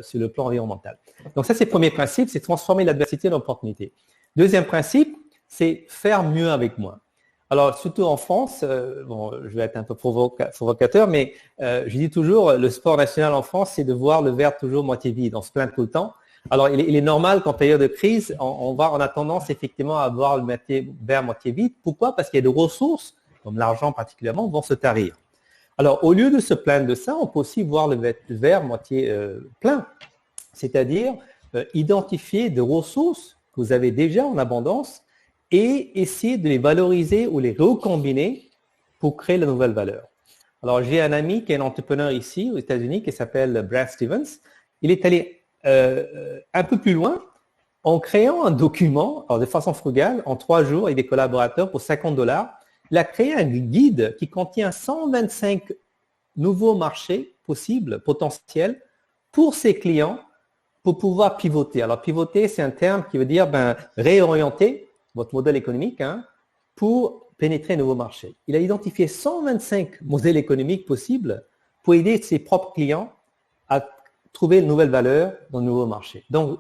sur le plan environnemental. Donc, ça, c'est le premier principe, c'est transformer l'adversité en opportunité. Deuxième principe, c'est faire mieux avec moins. Alors, surtout en France, je vais être un peu provocateur, mais je dis toujours, le sport national en France, c'est de voir le verre toujours moitié vide. On se plaint tout le temps. Alors, il est normal qu'en période de crise, on a tendance effectivement à voir le verre moitié vide. Pourquoi? Parce qu'il y a des ressources, comme l'argent particulièrement, vont se tarir. Alors, au lieu de se plaindre de ça, on peut aussi voir le verre moitié plein. C'est-à-dire identifier des ressources que vous avez déjà en abondance et essayer de les valoriser ou les recombiner pour créer la nouvelle valeur. Alors, j'ai un ami qui est un entrepreneur ici aux États-Unis qui s'appelle Brad Stevens. Il est allé un peu plus loin en créant un document, alors de façon frugale, en 3 jours avec des collaborateurs pour $50. Il a créé un guide qui contient 125 nouveaux marchés possibles, potentiels, pour ses clients pour pouvoir pivoter. Alors, pivoter, c'est un terme qui veut dire réorienter votre modèle économique pour pénétrer un nouveau marché. Il a identifié 125 modèles économiques possibles pour aider ses propres clients à trouver une nouvelle valeur dans le nouveau marché. Donc,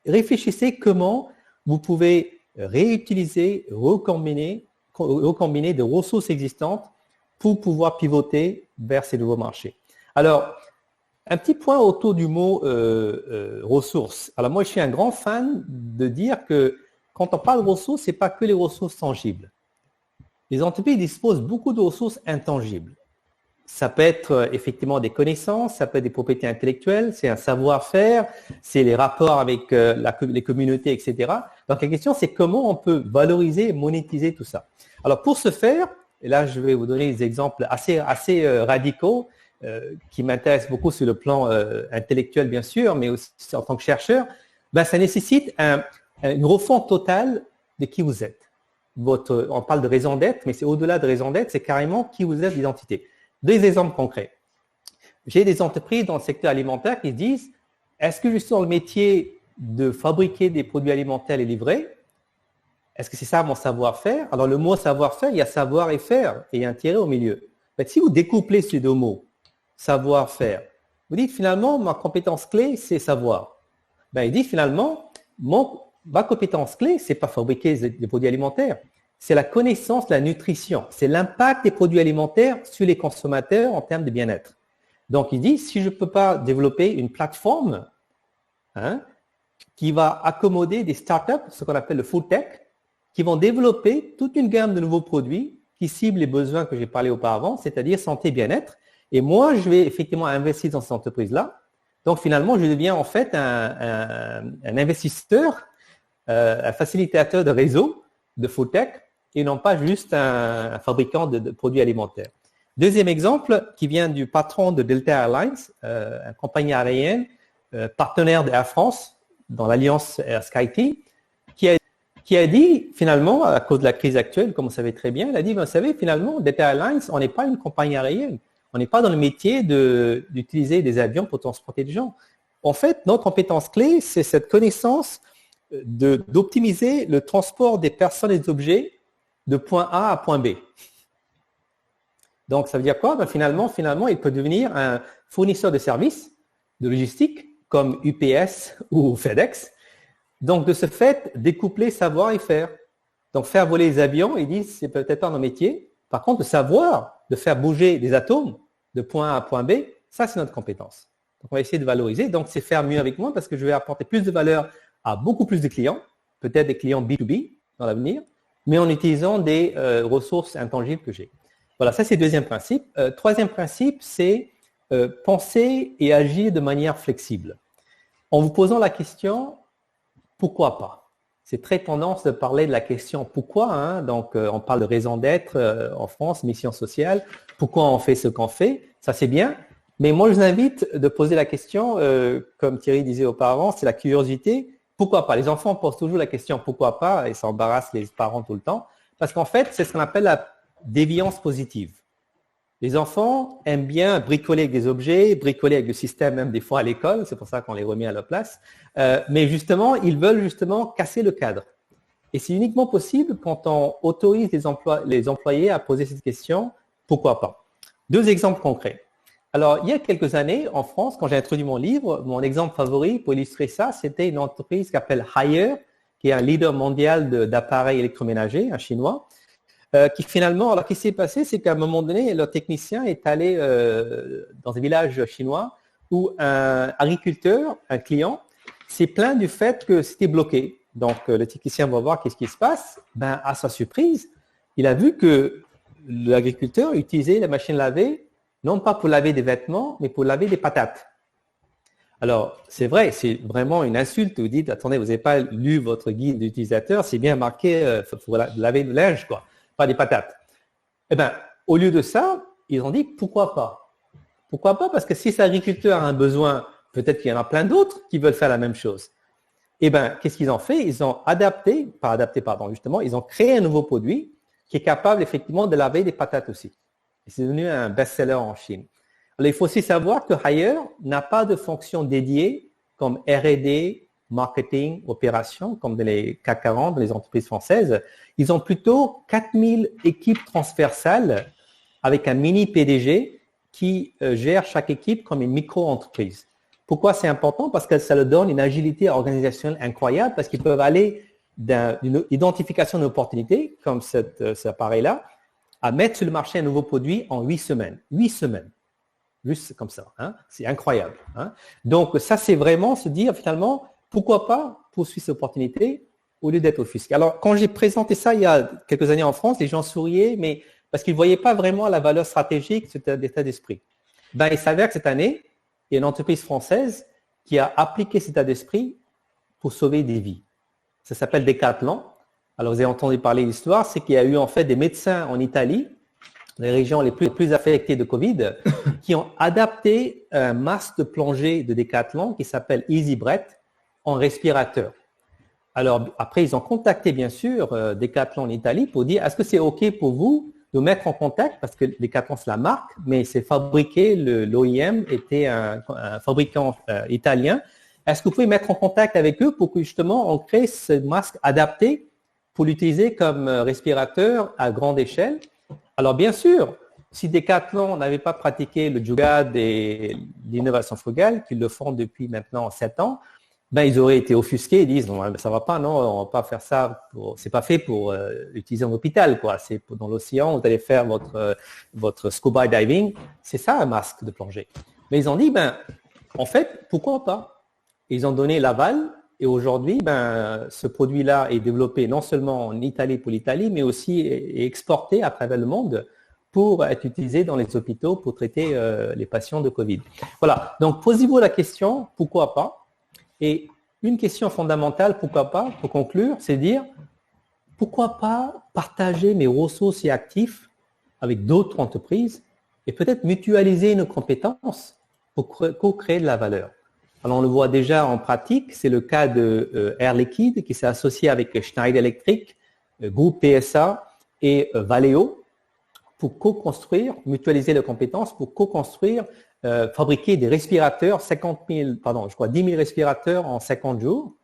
réfléchissez comment vous pouvez réutiliser, recombiner des ressources existantes pour pouvoir pivoter vers ces nouveaux marchés. Alors, un petit point autour du mot ressources. Alors, moi, je suis un grand fan de dire que quand on parle de ressources, ce n'est pas que les ressources tangibles. Les entreprises disposent beaucoup de ressources intangibles. Ça peut être effectivement des connaissances, ça peut être des propriétés intellectuelles, c'est un savoir-faire, c'est les rapports avec les communautés, etc. Donc la question, c'est comment on peut valoriser et monétiser tout ça. Alors pour ce faire, et là je vais vous donner des exemples assez radicaux qui m'intéressent beaucoup sur le plan intellectuel bien sûr, mais aussi en tant que chercheur, ça nécessite une refonte totale de qui vous êtes. On parle de raison d'être, mais c'est au-delà de raison d'être, c'est carrément qui vous êtes, l'identité. 2 exemples concrets. J'ai des entreprises dans le secteur alimentaire qui se disent, est-ce que je suis dans le métier de fabriquer des produits alimentaires et livrer? Est-ce que c'est ça mon savoir-faire? Alors le mot savoir-faire, il y a savoir et faire, et il y a un tiret au milieu. Mais si vous découplez ces 2 mots, savoir-faire, vous dites finalement, ma compétence clé, c'est savoir. Il dit finalement, ma compétence clé, c'est pas fabriquer des produits alimentaires, c'est la connaissance de la nutrition, c'est l'impact des produits alimentaires sur les consommateurs en termes de bien-être. Donc, il dit, si je ne peux pas développer une plateforme qui va accommoder des startups, ce qu'on appelle le food tech, qui vont développer toute une gamme de nouveaux produits qui ciblent les besoins que j'ai parlé auparavant, c'est-à-dire santé et bien-être. Et moi, je vais effectivement investir dans cette entreprise-là. Donc, finalement, je deviens en fait un investisseur, un facilitateur de réseau de food tech et non pas juste un fabricant de produits alimentaires. Deuxième exemple qui vient du patron de Delta Airlines, une compagnie aérienne, partenaire d'Air France dans l'alliance Air SkyTeam, qui a dit finalement, à cause de la crise actuelle, comme vous savez très bien, il a dit, vous savez, finalement, Delta Airlines, on n'est pas une compagnie aérienne. On n'est pas dans le métier d'utiliser des avions pour transporter des gens. En fait, notre compétence clé, c'est cette connaissance d'optimiser le transport des personnes et des objets de point A à point B. Donc, ça veut dire quoi? Finalement, il peut devenir un fournisseur de services, de logistique, comme UPS ou FedEx. Donc, de ce fait, découpler savoir et faire. Donc, faire voler les avions, ils disent, c'est peut-être pas nos métiers. Par contre, de savoir, de faire bouger des atomes de point A à point B, ça, c'est notre compétence. Donc, on va essayer de valoriser. Donc, c'est faire mieux avec moi parce que je vais apporter plus de valeur à beaucoup plus de clients, peut-être des clients B2B dans l'avenir, mais en utilisant des ressources intangibles que j'ai. Voilà, ça, c'est le deuxième principe. Troisième principe, c'est penser et agir de manière flexible. En vous posant la question, pourquoi pas? C'est très tendance de parler de la question pourquoi, hein? Donc on parle de raison d'être en France, mission sociale, pourquoi on fait ce qu'on fait, ça c'est bien, mais moi je vous invite de poser la question, comme Thierry disait auparavant, c'est la curiosité, pourquoi pas? Les enfants posent toujours la question pourquoi pas et ça embarrasse les parents tout le temps, parce qu'en fait c'est ce qu'on appelle la déviance positive. Les enfants aiment bien bricoler avec des objets, bricoler avec le système même des fois à l'école, c'est pour ça qu'on les remet à leur place. Mais justement, ils veulent justement casser le cadre. Et c'est uniquement possible quand on autorise les employés à poser cette question, pourquoi pas? Deux exemples concrets. Alors, il y a quelques années, en France, quand j'ai introduit mon livre, mon exemple favori pour illustrer ça, c'était une entreprise qui s'appelle Haier, qui est un leader mondial d'appareils électroménagers, un chinois. Qui finalement, alors qu'est-ce qui s'est passé, c'est qu'à un moment donné, leur technicien est allé dans un village chinois où un agriculteur, un client, s'est plaint du fait que c'était bloqué. Donc, le technicien va voir qu'est-ce qui se passe. À sa surprise, il a vu que l'agriculteur utilisait la machine à laver, non pas pour laver des vêtements, mais pour laver des patates. Alors, c'est vrai, c'est vraiment une insulte. Vous dites, attendez, vous n'avez pas lu votre guide d'utilisateur, c'est bien marqué, faut laver le linge, quoi. Pas des patates. Au lieu de ça, ils ont dit pourquoi pas? Pourquoi pas? Parce que si cet agriculteur a un besoin, peut-être qu'il y en a plein d'autres qui veulent faire la même chose. Qu'est-ce qu'ils ont fait? Ils ont ils ont créé un nouveau produit qui est capable effectivement de laver des patates aussi. Et c'est devenu un best-seller en Chine. Alors, il faut aussi savoir que Haier n'a pas de fonction dédiée comme R&D, marketing, opération, comme dans les CAC 40, dans les entreprises françaises. Ils ont plutôt 4000 équipes transversales avec un mini PDG qui gère chaque équipe comme une micro-entreprise. Pourquoi c'est important? Parce que ça leur donne une agilité organisationnelle incroyable parce qu'ils peuvent aller d'une identification d'opportunités, comme cet appareil-là, à mettre sur le marché un nouveau produit en 8 semaines. 8 semaines. Juste comme ça. Hein? C'est incroyable. Hein? Donc, ça, c'est vraiment se dire finalement, pourquoi pas poursuivre cette opportunité au lieu d'être offusqué. Alors, quand j'ai présenté ça il y a quelques années en France, les gens souriaient, mais parce qu'ils ne voyaient pas vraiment la valeur stratégique de cet état d'esprit. Il s'avère que cette année, il y a une entreprise française qui a appliqué cet état d'esprit pour sauver des vies. Ça s'appelle Decathlon. Alors, vous avez entendu parler de l'histoire, c'est qu'il y a eu en fait des médecins en Italie, les régions les plus affectées de Covid, qui ont adapté un masque de plongée de Decathlon qui s'appelle Easy Breath en respirateur. Alors, après, ils ont contacté, bien sûr, Decathlon en Italie pour dire, est-ce que c'est OK pour vous de mettre en contact, parce que Decathlon, c'est la marque, mais c'est fabriqué, l'OEM était un fabricant italien. Est-ce que vous pouvez mettre en contact avec eux pour que, justement, on crée ce masque adapté pour l'utiliser comme respirateur à grande échelle? Alors, bien sûr, si Decathlon n'avait pas pratiqué le Jugaad et l'innovation frugale, qu'ils le font depuis maintenant 7 ans, ils auraient été offusqués, ils disent non, ça va pas, non, on va pas faire ça, c'est pas fait pour utiliser en hôpital, quoi. C'est dans l'océan, vous allez faire votre scuba diving, c'est ça un masque de plongée. Mais ils ont dit, en fait, pourquoi pas? Ils ont donné l'aval et aujourd'hui, ce produit-là est développé non seulement en Italie pour l'Italie, mais aussi est exporté à travers le monde pour être utilisé dans les hôpitaux pour traiter les patients de Covid. Voilà, donc posez-vous la question, pourquoi pas? Et une question fondamentale, pourquoi pas, pour conclure, c'est dire, pourquoi pas partager mes ressources et actifs avec d'autres entreprises et peut-être mutualiser nos compétences pour co-créer de la valeur. Alors, on le voit déjà en pratique, c'est le cas de Air Liquide qui s'est associé avec Schneider Electric, groupe PSA et Valeo pour co-construire, mutualiser les compétences pour co-construire fabriquer des respirateurs, 10 000 respirateurs en 50 jours.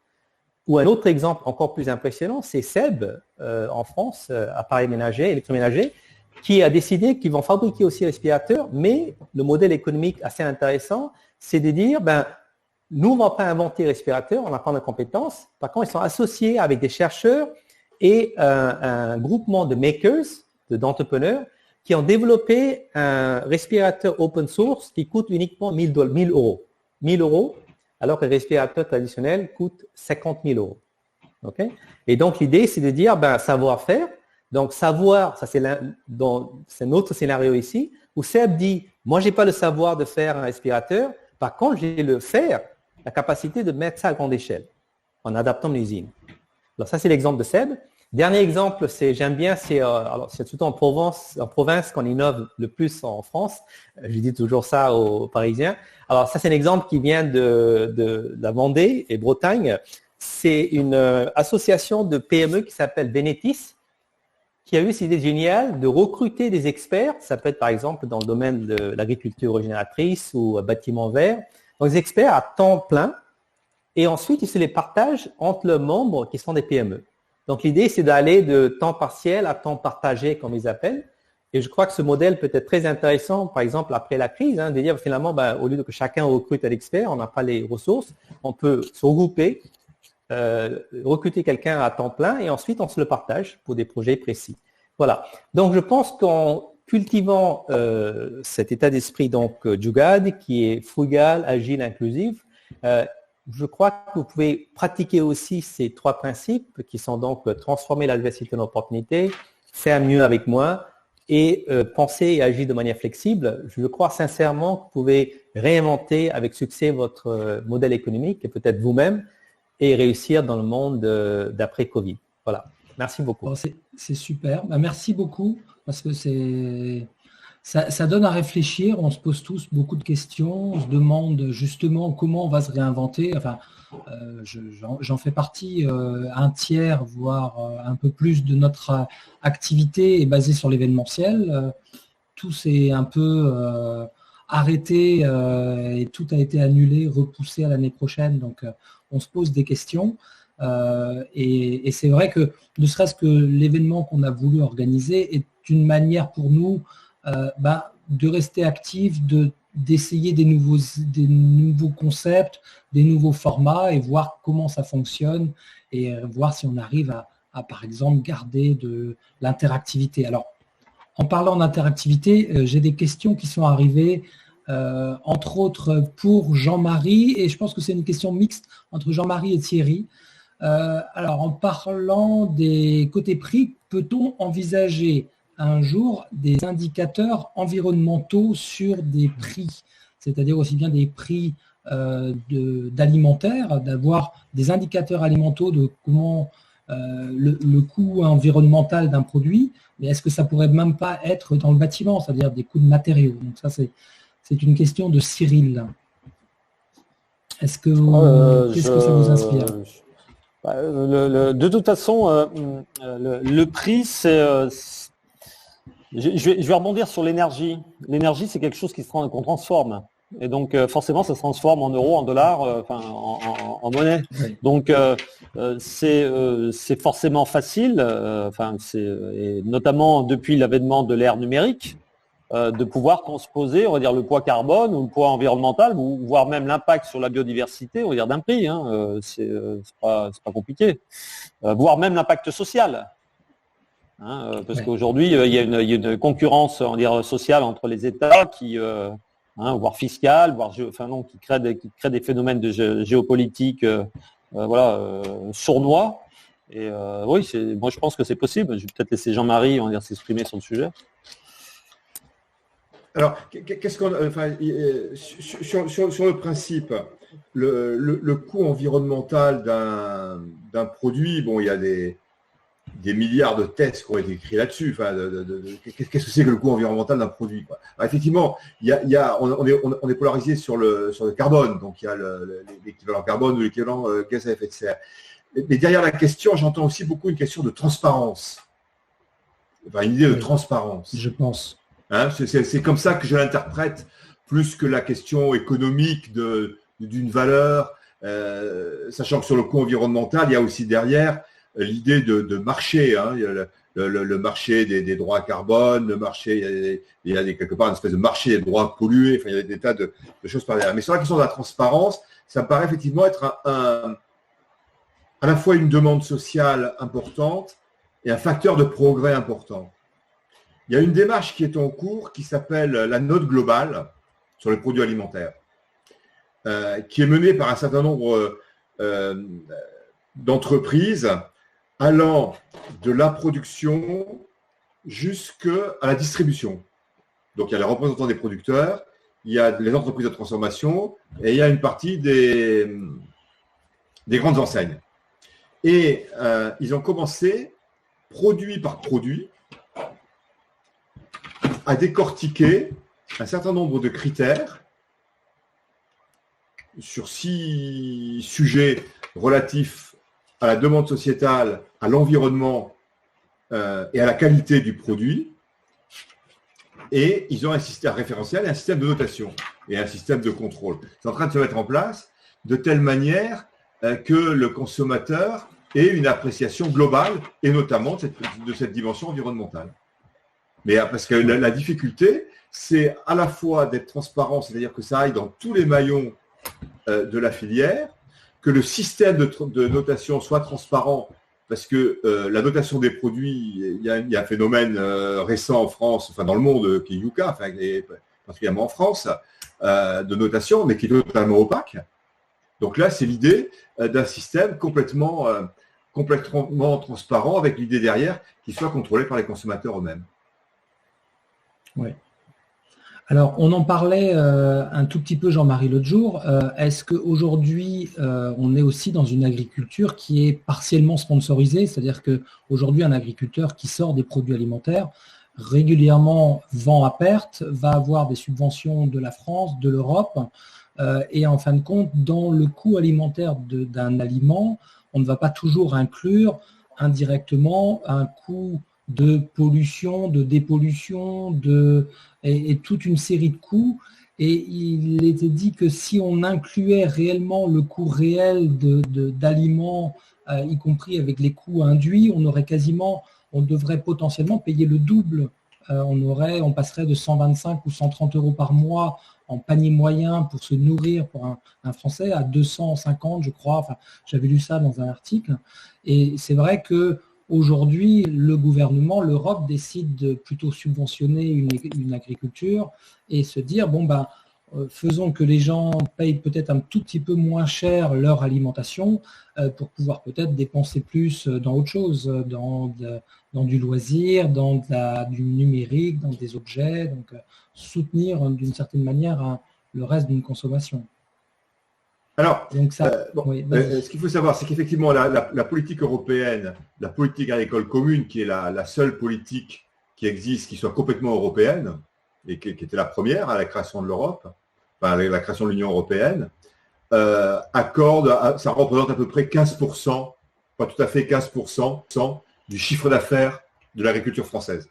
Ou un autre exemple encore plus impressionnant, c'est Seb, en France, appareil ménager, électroménager, qui a décidé qu'ils vont fabriquer aussi respirateurs, mais le modèle économique assez intéressant, c'est de dire, nous, on ne va pas inventer respirateurs, on n'a pas de compétences. Par contre, ils sont associés avec des chercheurs et un groupement de makers, d'entrepreneurs, qui ont développé un respirateur open source qui coûte uniquement 1 000 euros. 1 000 euros, alors que le respirateur traditionnel coûte 50 000 euros. Okay? Et donc, l'idée, c'est de dire, savoir-faire. Donc, savoir, ça c'est un autre scénario ici, où Seb dit, moi, je n'ai pas le savoir de faire un respirateur. Par contre, j'ai la capacité de mettre ça à grande échelle, en adaptant mon usine. Alors, ça, c'est l'exemple de Seb. Dernier exemple, j'aime bien, c'est surtout en province qu'on innove le plus en France. Je dis toujours ça aux Parisiens. Alors, ça, c'est un exemple qui vient de la Vendée et Bretagne. C'est une association de PME qui s'appelle Venetis, qui a eu cette idée géniale de recruter des experts. Ça peut être, par exemple, dans le domaine de l'agriculture régénératrice ou bâtiment vert. Donc, des experts à temps plein. Et ensuite, ils se les partagent entre leurs membres qui sont des PME. Donc, l'idée, c'est d'aller de temps partiel à temps partagé, comme ils appellent. Et je crois que ce modèle peut être très intéressant, par exemple, après la crise, de dire finalement, au lieu que chacun recrute un expert, on n'a pas les ressources, on peut se regrouper, recruter quelqu'un à temps plein et ensuite, on se le partage pour des projets précis. Voilà. Donc, je pense qu'en cultivant cet état d'esprit donc Jugaad, qui est frugal, agile, inclusif, je crois que vous pouvez pratiquer aussi ces 3 principes qui sont donc transformer l'adversité en opportunité, faire mieux avec moins et penser et agir de manière flexible. Je crois sincèrement que vous pouvez réinventer avec succès votre modèle économique et peut-être vous-même et réussir dans le monde d'après Covid. Voilà. Merci beaucoup. Bon, c'est super. Merci beaucoup parce que ça donne à réfléchir. On se pose tous beaucoup de questions. On se demande justement comment on va se réinventer. Enfin, j'en fais partie. Un tiers, voire un peu plus de notre activité est basée sur l'événementiel. Tout s'est un peu arrêté et tout a été annulé, repoussé à l'année prochaine. Donc, on se pose des questions. Et c'est vrai que ne serait-ce que l'événement qu'on a voulu organiser est une manière pour nous de rester actifs, d'essayer des nouveaux concepts, des nouveaux formats et voir comment ça fonctionne et voir si on arrive à par exemple garder de l'interactivité. Alors, en parlant d'interactivité, j'ai des questions qui sont arrivées entre autres pour Jean-Marie et je pense que c'est une question mixte entre Jean-Marie et Thierry. Alors, en parlant des côtés prix, peut-on envisager un jour des indicateurs environnementaux sur des prix, c'est-à-dire aussi bien des prix d'alimentaire, d'avoir des indicateurs alimentaux de comment le coût environnemental d'un produit, mais est-ce que ça pourrait même pas être dans le bâtiment, c'est-à-dire des coûts de matériaux? Donc ça, c'est une question de Cyril. Est-ce que qu'est-ce que ça vous inspire? De toute façon, le prix, c'est... je vais rebondir sur l'énergie. L'énergie, c'est quelque chose qu'on transforme. Et donc, forcément, ça se transforme en euros, en dollars, en monnaie. Oui. Donc, c'est forcément facile, et notamment depuis l'avènement de l'ère numérique, de pouvoir transposer, on va dire, le poids carbone ou le poids environnemental, ou voire même l'impact sur la biodiversité, on va dire, d'un prix. C'est pas compliqué. Voire même l'impact social. Parce qu'aujourd'hui, il y a une concurrence, on va dire, sociale entre les États qui, voire fiscale, voire qui crée des phénomènes de géopolitique, sournois. Et oui, moi je pense que c'est possible. Je vais peut-être laisser Jean-Marie, on va dire, s'exprimer sur le sujet. Alors, qu'est-ce qu'on, sur le principe, le coût environnemental d'un produit, bon, il y a des milliards de textes qui ont été écrits là-dessus. Qu'est-ce que c'est que le coût environnemental d'un produit, quoi. Alors, effectivement, on est polarisé sur le carbone, donc il y a l'équivalent carbone ou l'équivalent gaz à effet de serre. Mais derrière la question, j'entends aussi beaucoup une question de transparence. Une idée de transparence. Je pense. C'est comme ça que je l'interprète, plus que la question économique d'une valeur, sachant que sur le coût environnemental, il y a aussi derrière l'idée de marché. Il y a le marché des droits carbone, le marché, il y a quelque part une espèce de marché des droits pollués, enfin, il y a des tas de choses par derrière. Mais sur la question de la transparence, ça me paraît effectivement être à la fois une demande sociale importante et un facteur de progrès important. Il y a une démarche qui est en cours qui s'appelle la note globale sur les produits alimentaires, qui est menée par un certain nombre d'entreprises allant de la production jusqu'à la distribution. Donc, il y a les représentants des producteurs, il y a les entreprises de transformation et il y a une partie des grandes enseignes. Et ils ont commencé, produit par produit, à décortiquer un certain nombre de critères sur 6 sujets relatifs à la demande sociétale, à l'environnement et à la qualité du produit. Et ils ont un système référentiel et un système de notation et un système de contrôle. C'est en train de se mettre en place de telle manière que le consommateur ait une appréciation globale et notamment de cette dimension environnementale. Mais parce que la difficulté, c'est à la fois d'être transparent, c'est-à-dire que ça aille dans tous les maillons de la filière, que le système de notation soit transparent, parce que la notation des produits, il y a un phénomène récent en France, enfin dans le monde, qui est Yuka, enfin, et particulièrement en France, de notation, mais qui est totalement opaque. Donc là, c'est l'idée d'un système complètement transparent, avec l'idée derrière qu'il soit contrôlé par les consommateurs eux-mêmes. Oui. Alors, on en parlait un tout petit peu, Jean-Marie, l'autre jour. Est-ce qu'aujourd'hui, on est aussi dans une agriculture qui est partiellement sponsorisée? C'est-à-dire qu'aujourd'hui, un agriculteur qui sort des produits alimentaires régulièrement vend à perte, va avoir des subventions de la France, de l'Europe, et en fin de compte, dans le coût alimentaire d'un aliment, on ne va pas toujours inclure indirectement un coût de pollution, de dépollution, et toute une série de coûts. Et il était dit que si on incluait réellement le coût réel d'aliments, y compris avec les coûts induits, on devrait potentiellement payer le double. On passerait de 125 ou 130 euros par mois en panier moyen pour se nourrir pour un Français à 250, je crois. Enfin, j'avais lu ça dans un article. Et c'est vrai que aujourd'hui, le gouvernement, l'Europe décide de plutôt subventionner une agriculture et se dire, faisons que les gens payent peut-être un tout petit peu moins cher leur alimentation pour pouvoir peut-être dépenser plus dans autre chose, dans du loisir, dans du numérique, dans des objets, donc soutenir d'une certaine manière le reste d'une consommation. Alors, donc ce qu'il faut savoir, c'est qu'effectivement, la politique européenne, la politique agricole commune, qui est la seule politique qui existe, qui soit complètement européenne, et qui était la première à la création de l'Europe, enfin, la création de l'Union européenne, ça représente à peu près 15%, pas tout à fait 15% du chiffre d'affaires de l'agriculture française.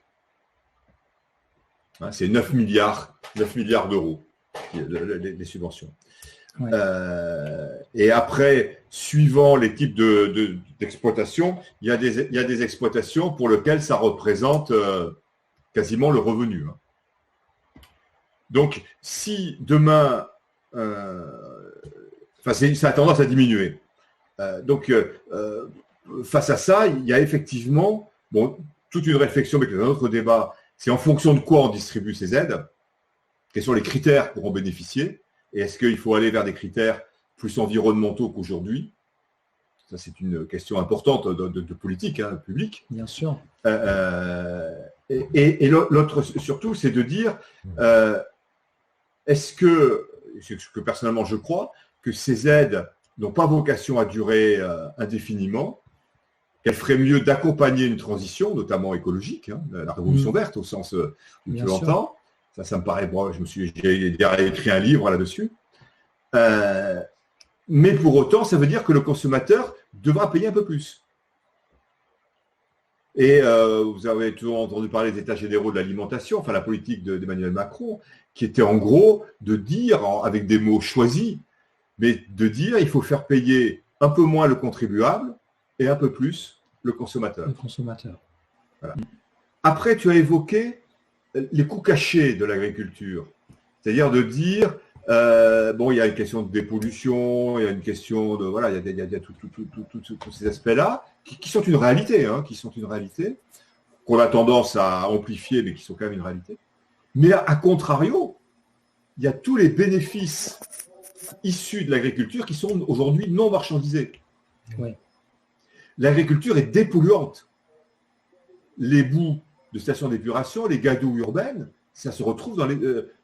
C'est 9 milliards d'euros, les subventions. Ouais. Et après, suivant les types d'exploitation, il y a des exploitations pour lesquelles ça représente quasiment le revenu. Donc, si demain, ça a tendance à diminuer. Face à ça, il y a effectivement toute une réflexion, mais c'est un autre débat. C'est en fonction de quoi on distribue ces aides, quels sont les critères pour en bénéficier. Et est-ce qu'il faut aller vers des critères plus environnementaux qu'aujourd'hui? Ça, c'est une question importante de politique publique. Bien sûr. Et l'autre, surtout, c'est de dire, est-ce que, c'est ce que personnellement je crois, que ces aides n'ont pas vocation à durer indéfiniment, qu'elles feraient mieux d'accompagner une transition, notamment écologique, la révolution verte au sens où tu l'entends. Ça me paraît, j'ai écrit un livre là-dessus. Mais pour autant, ça veut dire que le consommateur devra payer un peu plus. Et vous avez toujours entendu parler des états généraux de l'alimentation, enfin la politique d'Emmanuel Macron, qui était en gros de dire, avec des mots choisis, mais de dire il faut faire payer un peu moins le contribuable et un peu plus le consommateur. Le consommateur. Voilà. Après, tu as évoqué les coûts cachés de l'agriculture. C'est-à-dire de dire, il y a une question de dépollution, il y a une question de... Voilà, il y a tous ces aspects-là qui sont une réalité, qu'on a tendance à amplifier, mais qui sont quand même une réalité. Mais à contrario, il y a tous les bénéfices issus de l'agriculture qui sont aujourd'hui non marchandisés. Oui. L'agriculture est dépolluante. Les boues de stations d'épuration, les gadous urbaines, ça se retrouve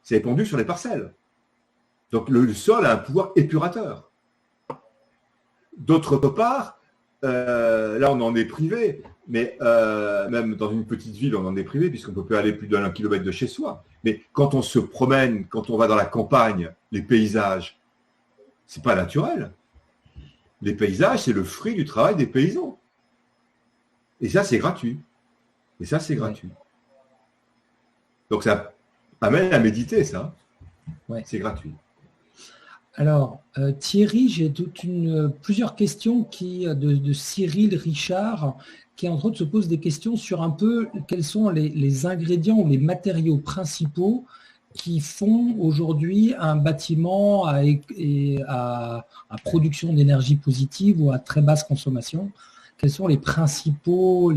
c'est épandu sur les parcelles. Donc le sol a un pouvoir épurateur. D'autre part, là on en est privé, mais même dans une petite ville on en est privé puisqu'on ne peut plus aller plus d'1 kilomètre de chez soi. Mais quand on se promène, quand on va dans la campagne, les paysages, c'est pas naturel. Les paysages, c'est le fruit du travail des paysans. Et ça, c'est gratuit. Donc ça amène à méditer, ça. Ouais. C'est gratuit. Alors, Thierry, j'ai plusieurs questions de Cyril Richard, qui entre autres se pose des questions sur un peu quels sont les ingrédients ou les matériaux principaux qui font aujourd'hui un bâtiment à production d'énergie positive ou à très basse consommation. Quels sont les principaux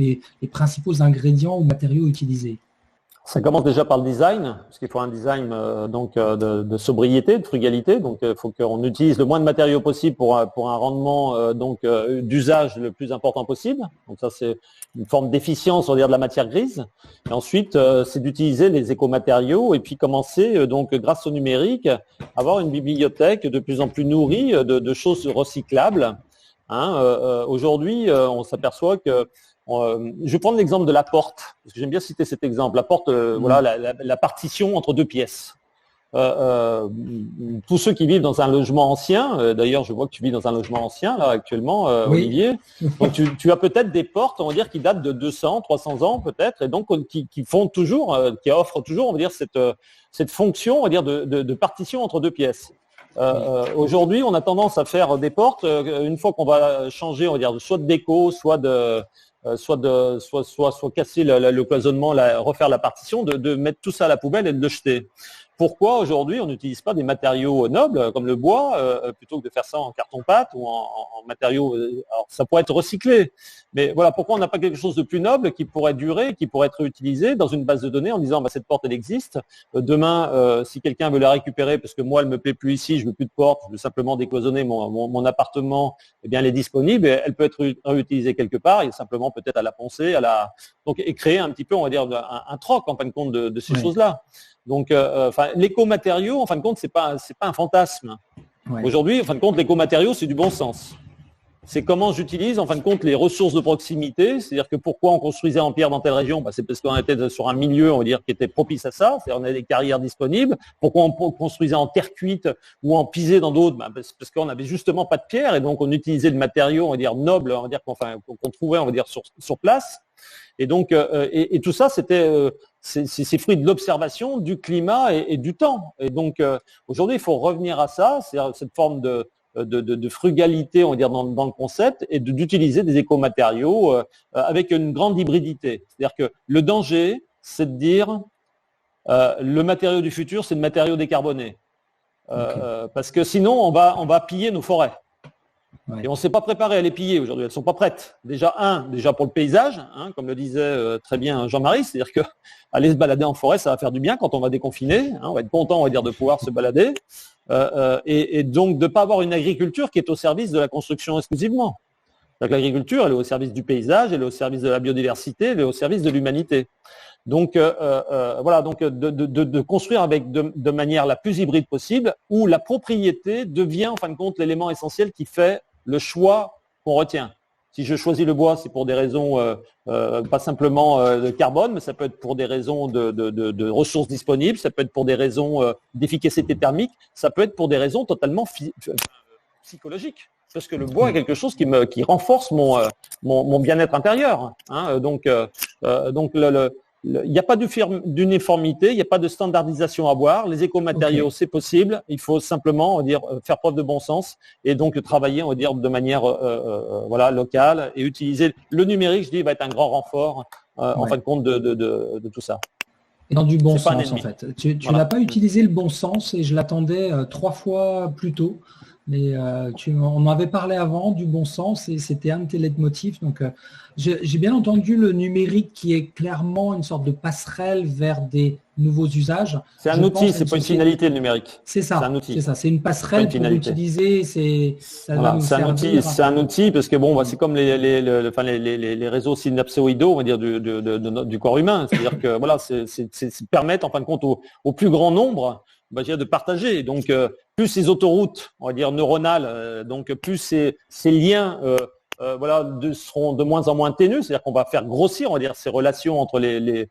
ingrédients ou matériaux utilisés? Ça commence déjà par le design, parce qu'il faut un design de sobriété, de frugalité. Donc, il faut qu'on utilise le moins de matériaux possible pour un rendement d'usage le plus important possible. Donc, ça, c'est une forme d'efficience, on va dire, de la matière grise. Et ensuite, c'est d'utiliser les écomatériaux et puis commencer, grâce au numérique, à avoir une bibliothèque de plus en plus nourrie de choses recyclables. Aujourd'hui, on s'aperçoit que je vais prendre l'exemple de la porte, parce que j'aime bien citer cet exemple. La porte, la partition entre deux pièces. Tous ceux qui vivent dans un logement ancien, d'ailleurs je vois que tu vis dans un logement ancien là actuellement, oui. Olivier, donc tu as peut-être des portes, on va dire, qui datent de 200, 300 ans peut-être, et donc qui font toujours, qui offrent toujours, on va dire, cette fonction, on va dire, de partition entre deux pièces. Aujourd'hui, on a tendance à faire des portes, une fois qu'on va changer, on va dire, soit de déco, soit casser le cloisonnement, refaire la partition, de mettre tout ça à la poubelle et de le jeter. Pourquoi aujourd'hui on n'utilise pas des matériaux nobles comme le bois plutôt que de faire ça en carton-pâte ou en matériaux, alors ça pourrait être recyclé, mais voilà, pourquoi on n'a pas quelque chose de plus noble qui pourrait durer, qui pourrait être utilisé dans une base de données en disant cette porte elle existe, demain si quelqu'un veut la récupérer parce que moi elle me plaît plus ici, je veux plus de porte, je veux simplement décloisonner mon appartement, eh bien elle est disponible, elle peut être réutilisée quelque part, il y a simplement peut-être à la poncer, et créer un petit peu, on va dire, un troc en fin de compte de ces choses-là. Donc, l'écomatériau, en fin de compte, c'est pas un fantasme. Ouais. Aujourd'hui, en fin de compte, l'écomatériau, c'est du bon sens. C'est comment j'utilise, en fin de compte, les ressources de proximité. C'est-à-dire que pourquoi on construisait en pierre dans telle région, c'est parce qu'on était sur un milieu, on va dire, qui était propice à ça. C'est-à-dire on avait des carrières disponibles. Pourquoi on construisait en terre cuite ou en pisé dans d'autres, parce qu'on n'avait justement pas de pierre et donc on utilisait le matériau, on va dire, noble, on va dire, qu'on trouvait, on va dire, sur place. Et donc, et tout ça, c'était c'est fruit de l'observation du climat et du temps. Et donc, aujourd'hui, il faut revenir à ça, c'est-à-dire cette forme de frugalité, on va dire, dans le concept, et d'utiliser des écomatériaux avec une grande hybridité. C'est-à-dire que le danger, c'est de dire le matériau du futur, c'est le matériau décarboné. Parce que sinon, on va piller nos forêts. Ouais. Et on ne s'est pas préparé à les piller aujourd'hui, elles ne sont pas prêtes. Déjà pour le paysage, comme le disait très bien Jean-Marie, c'est-à-dire qu'aller se balader en forêt, ça va faire du bien quand on va déconfiner, on va être content, on va dire, de pouvoir se balader, et donc de ne pas avoir une agriculture qui est au service de la construction exclusivement. Donc l'agriculture, elle est au service du paysage, elle est au service de la biodiversité, elle est au service de l'humanité. Donc voilà, donc de construire avec de manière la plus hybride possible, où la propriété devient en fin de compte l'élément essentiel qui fait le choix qu'on retient. Si je choisis le bois, c'est pour des raisons pas simplement de carbone, mais ça peut être pour des raisons de ressources disponibles, ça peut être pour des raisons d'efficacité thermique, ça peut être pour des raisons totalement psychologiques. Parce que le bois est quelque chose qui renforce mon bien-être intérieur. Donc il n'y a pas d'uniformité, il n'y a pas de standardisation à avoir. Les écomatériaux, c'est possible. Il faut simplement, on va dire, faire preuve de bon sens et donc travailler, on va dire, de manière locale et utiliser le numérique. Je dis, va être un grand renfort en fin de compte de tout ça. Et dans du bon sens, en fait. Tu n'as pas utilisé le bon sens et je l'attendais 3 fois plus tôt. Mais on en avait parlé avant du bon sens et c'était un de tes leitmotifs. Donc, j'ai bien entendu le numérique qui est clairement une sorte de passerelle vers des nouveaux usages. C'est un outil, c'est pas une finalité le numérique. C'est ça. C'est un outil. C'est ça. C'est une passerelle pour l'utiliser. C'est un outil parce que bon, c'est comme les réseaux synapsoïdaux, on va dire du corps humain. C'est-à-dire que voilà, c'est permettre en fin de compte au plus grand nombre de partager. Donc, plus ces autoroutes, on va dire neuronales, donc plus ces liens, seront de moins en moins ténus. C'est-à-dire qu'on va faire grossir, on va dire, ces relations entre les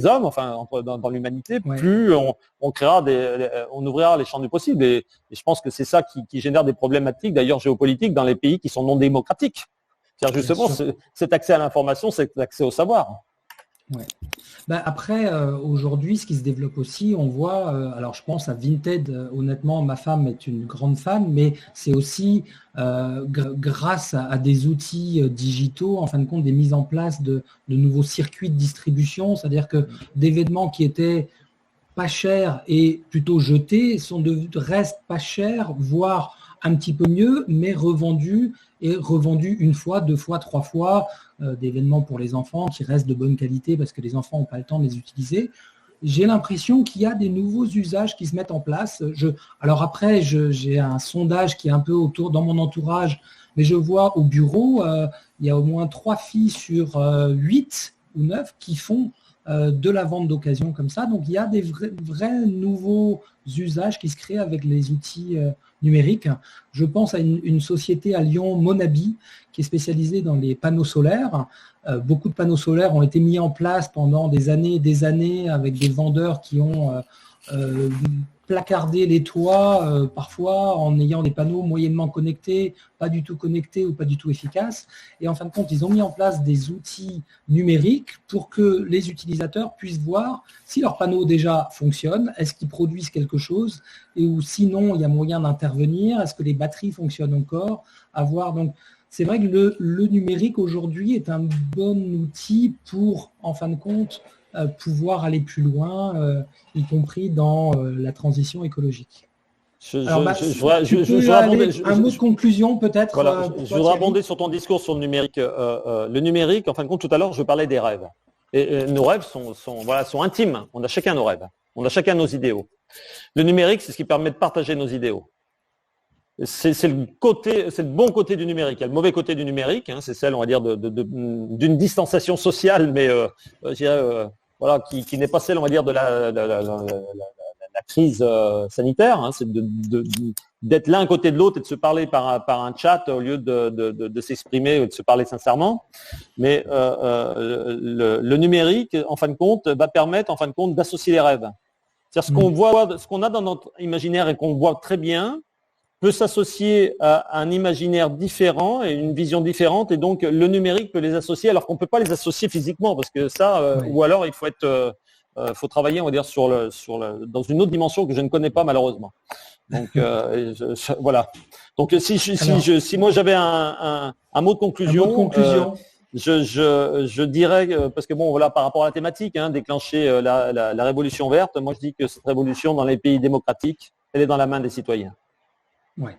hommes, enfin, dans l'humanité. Ouais. Plus on créera on ouvrira les champs du possible. Et je pense que c'est ça qui génère des problématiques, d'ailleurs géopolitiques, dans les pays qui sont non démocratiques. C'est-à-dire justement cet accès à l'information, cet accès au savoir. Ouais. Après, aujourd'hui, ce qui se développe aussi, on voit, alors je pense à Vinted, honnêtement, ma femme est une grande fan, mais c'est aussi grâce à des outils digitaux, en fin de compte, des mises en place de nouveaux circuits de distribution, c'est-à-dire que d'événements qui étaient pas chers et plutôt jetés restent pas chers, voire un petit peu mieux, mais revendus une fois, 2 fois, 3 fois, d'événements pour les enfants qui restent de bonne qualité parce que les enfants n'ont pas le temps de les utiliser. J'ai l'impression qu'il y a des nouveaux usages qui se mettent en place. Alors après, j'ai un sondage qui est un peu autour dans mon entourage, mais je vois au bureau, il y a au moins 3 filles sur 8 ou 9 qui font de la vente d'occasion comme ça. Donc, il y a des vrais nouveaux usages qui se créent avec les outils numériques. Je pense à une société à Lyon, Monabi, qui est spécialisée dans les panneaux solaires. Beaucoup de panneaux solaires ont été mis en place pendant des années avec des vendeurs qui ont placardé les toits, parfois en ayant des panneaux moyennement connectés, pas du tout connectés ou pas du tout efficaces. Et en fin de compte, ils ont mis en place des outils numériques pour que les utilisateurs puissent voir si leurs panneaux déjà fonctionnent, est-ce qu'ils produisent quelque chose, et ou sinon il y a moyen d'intervenir, est-ce que les batteries fonctionnent encore, donc c'est vrai que le numérique aujourd'hui est un bon outil pour, en fin de compte, pouvoir aller plus loin, y compris dans la transition écologique. Un mot de conclusion peut-être. Voilà, je voudrais abonder sur ton discours sur le numérique. Le numérique, en fin de compte, tout à l'heure, je parlais des rêves. Et nos rêves sont intimes. On a chacun nos rêves. On a chacun nos idéaux. Le numérique, c'est ce qui permet de partager nos idéaux. C'est le bon côté du numérique. Il y a le mauvais côté du numérique, c'est celle, on va dire, d'une distanciation sociale, mais je dirais, qui n'est pas celle, on va dire, de la crise sanitaire. C'est d'être l'un à côté de l'autre et de se parler par un chat au lieu de s'exprimer ou de se parler sincèrement. Mais le numérique, en fin de compte, va permettre, en fin de compte, d'associer les rêves. C'est-à-dire ce qu'on a dans notre imaginaire et qu'on voit très bien peut s'associer à un imaginaire différent et une vision différente, et donc le numérique peut les associer alors qu'on ne peut pas les associer physiquement, parce que ça, ou alors il faut travailler, on va dire, dans une autre dimension que je ne connais pas malheureusement. Donc voilà. Donc si moi j'avais un mot de conclusion, je dirais, parce que bon voilà, par rapport à la thématique, déclencher la révolution verte, moi je dis que cette révolution dans les pays démocratiques, elle est dans la main des citoyens. Oui,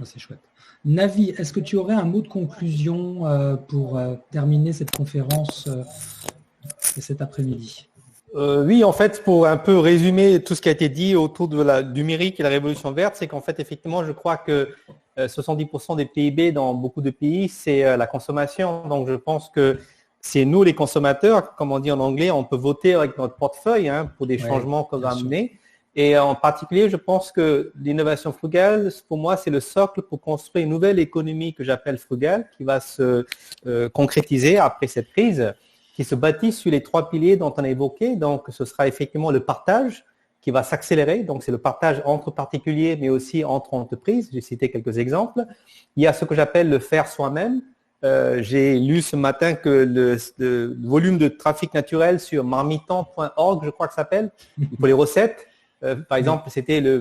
c'est chouette. Navi, est-ce que tu aurais un mot de conclusion pour terminer cette conférence de cet après-midi ? Oui, en fait, pour un peu résumer tout ce qui a été dit autour de la numérique et la révolution verte, c'est qu'en fait, effectivement, je crois que 70% des PIB dans beaucoup de pays, c'est la consommation. Donc, je pense que c'est nous, les consommateurs, comme on dit en anglais, on peut voter avec notre portefeuille pour des changements qu'on va amener. Et en particulier, je pense que l'innovation frugale, pour moi, c'est le socle pour construire une nouvelle économie que j'appelle frugale, qui va se concrétiser après cette crise, qui se bâtit sur les 3 piliers dont on a évoqué. Donc, ce sera effectivement le partage qui va s'accélérer. Donc, c'est le partage entre particuliers, mais aussi entre entreprises. J'ai cité quelques exemples. Il y a ce que j'appelle le faire soi-même. J'ai lu ce matin que le volume de trafic naturel sur marmiton.org, je crois que ça s'appelle, pour les recettes. Par exemple, c'était la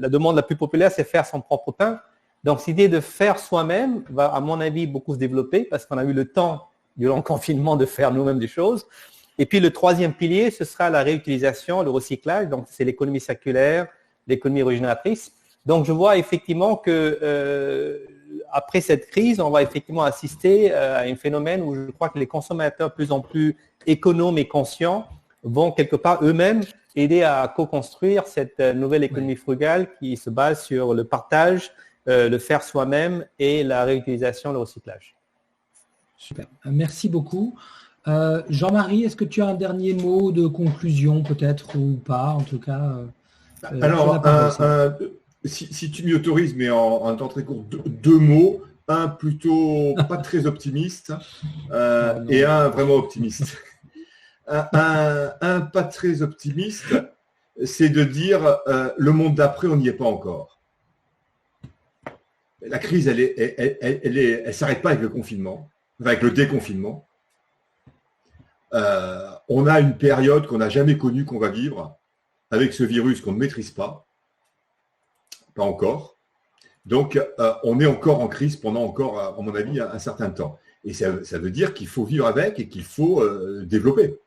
demande la plus populaire, c'est faire son propre pain. Donc, cette idée de faire soi-même va, à mon avis, beaucoup se développer parce qu'on a eu le temps, durant le confinement, de faire nous-mêmes des choses. Et puis, le troisième pilier, ce sera la réutilisation, le recyclage. Donc, c'est l'économie circulaire, l'économie régénératrice. Donc, je vois effectivement que après cette crise, on va effectivement assister à un phénomène où je crois que les consommateurs de plus en plus économes et conscients vont quelque part eux-mêmes aider à co-construire cette nouvelle économie frugale qui se base sur le partage, le faire soi-même et la réutilisation, le recyclage. Super, merci beaucoup. Jean-Marie, est-ce que tu as un dernier mot de conclusion peut-être ou pas, en tout cas alors, si tu m'y autorises, mais en temps très court, deux mots. Un plutôt pas très optimiste et un vraiment optimiste. Un pas très optimiste, c'est de dire le monde d'après, on n'y est pas encore. La crise, elle s'arrête pas avec le confinement, avec le déconfinement. On a une période qu'on n'a jamais connue, qu'on va vivre, avec ce virus qu'on ne maîtrise pas encore. Donc, on est encore en crise pendant encore, à mon avis, un certain temps. Et ça veut dire qu'il faut vivre avec et qu'il faut développer.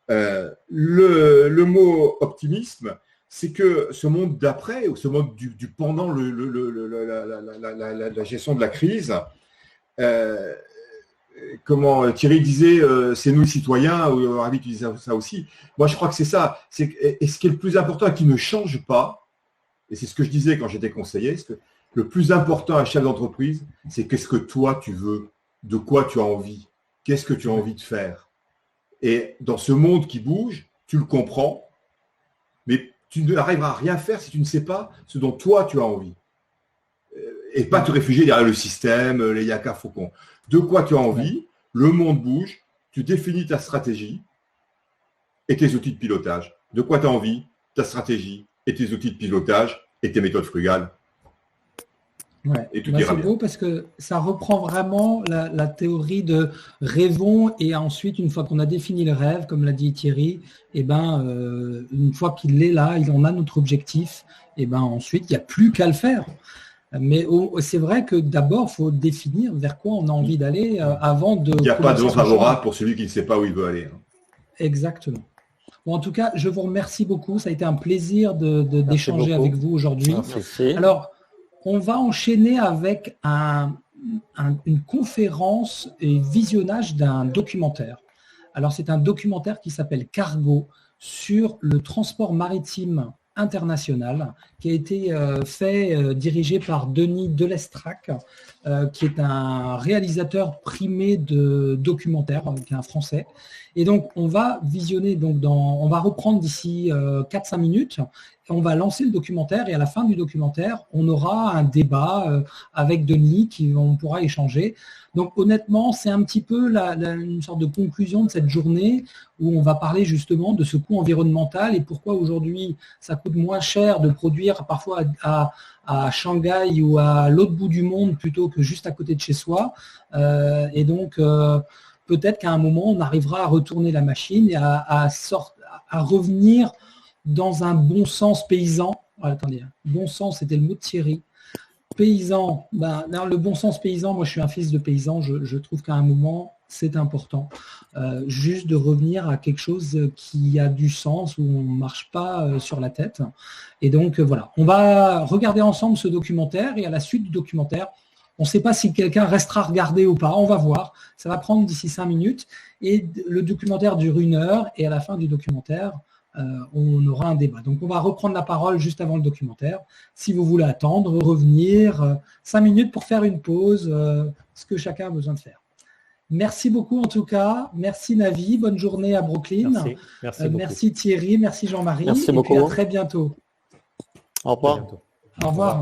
Le mot optimisme, c'est que ce monde d'après, ou ce monde du pendant la gestion de la crise, comment Thierry disait, c'est nous les citoyens, ou Ravi tu disais ça aussi. Moi, je crois que c'est ça. Et ce qui est le plus important et qui ne change pas, et c'est ce que je disais quand j'étais conseiller, c'est que le plus important à un chef d'entreprise, c'est qu'est-ce que toi tu veux, de quoi tu as envie, qu'est-ce que tu as envie de faire. Et dans ce monde qui bouge, tu le comprends, mais tu n'arriveras à rien faire si tu ne sais pas ce dont toi tu as envie. Et pas te réfugier derrière le système, les yaka faucons. De quoi tu as envie, le monde bouge, tu définis ta stratégie et tes outils de pilotage. De quoi tu as envie, ta stratégie et tes outils de pilotage et tes méthodes frugales. Ouais. Et tout ira bien. C'est beau parce que ça reprend vraiment la théorie de rêvons et ensuite, une fois qu'on a défini le rêve, comme l'a dit Thierry, une fois qu'il est là, il en a notre objectif, ensuite, il n'y a plus qu'à le faire. Mais c'est vrai que d'abord, il faut définir vers quoi on a envie d'aller avant de… Il n'y a pas de vent favorable pour celui qui ne sait pas où il veut aller. Exactement. Bon, en tout cas, je vous remercie beaucoup. Ça a été un plaisir d'échanger avec vous aujourd'hui. Alors, on va enchaîner avec une conférence et visionnage d'un documentaire. Alors, c'est un documentaire qui s'appelle Cargo sur le transport maritime international qui a été dirigé par Denis Delestrac, qui est un réalisateur primé de documentaires, qui est un Français. Et donc, on va visionner, on va reprendre d'ici 4-5 minutes, et on va lancer le documentaire, et à la fin du documentaire, on aura un débat avec Denis, on pourra échanger. Donc, honnêtement, c'est un petit peu une sorte de conclusion de cette journée où on va parler justement de ce coût environnemental et pourquoi aujourd'hui, ça coûte moins cher de produire parfois à Shanghai ou à l'autre bout du monde plutôt que juste à côté de chez soi. Et donc, peut-être qu'à un moment, on arrivera à retourner la machine et à revenir dans un bon sens paysan. Attendez, bon sens, c'était le mot de Thierry. Paysan, dans le bon sens paysan, moi je suis un fils de paysan, je trouve qu'à un moment, c'est important. Juste de revenir à quelque chose qui a du sens, où on ne marche pas sur la tête. Et donc, voilà. On va regarder ensemble ce documentaire et à la suite du documentaire, on ne sait pas si quelqu'un restera regarder ou pas, on va voir. Ça va prendre d'ici 5 minutes et le documentaire dure 1 heure et à la fin du documentaire, on aura un débat. Donc, on va reprendre la parole juste avant le documentaire. Si vous voulez attendre, revenir 5 minutes pour faire une pause, ce que chacun a besoin de faire. Merci beaucoup en tout cas. Merci Navi. Bonne journée à Brooklyn. Merci Thierry. Merci Jean-Marie. Merci beaucoup. Et puis à très bientôt. Au revoir. Au revoir.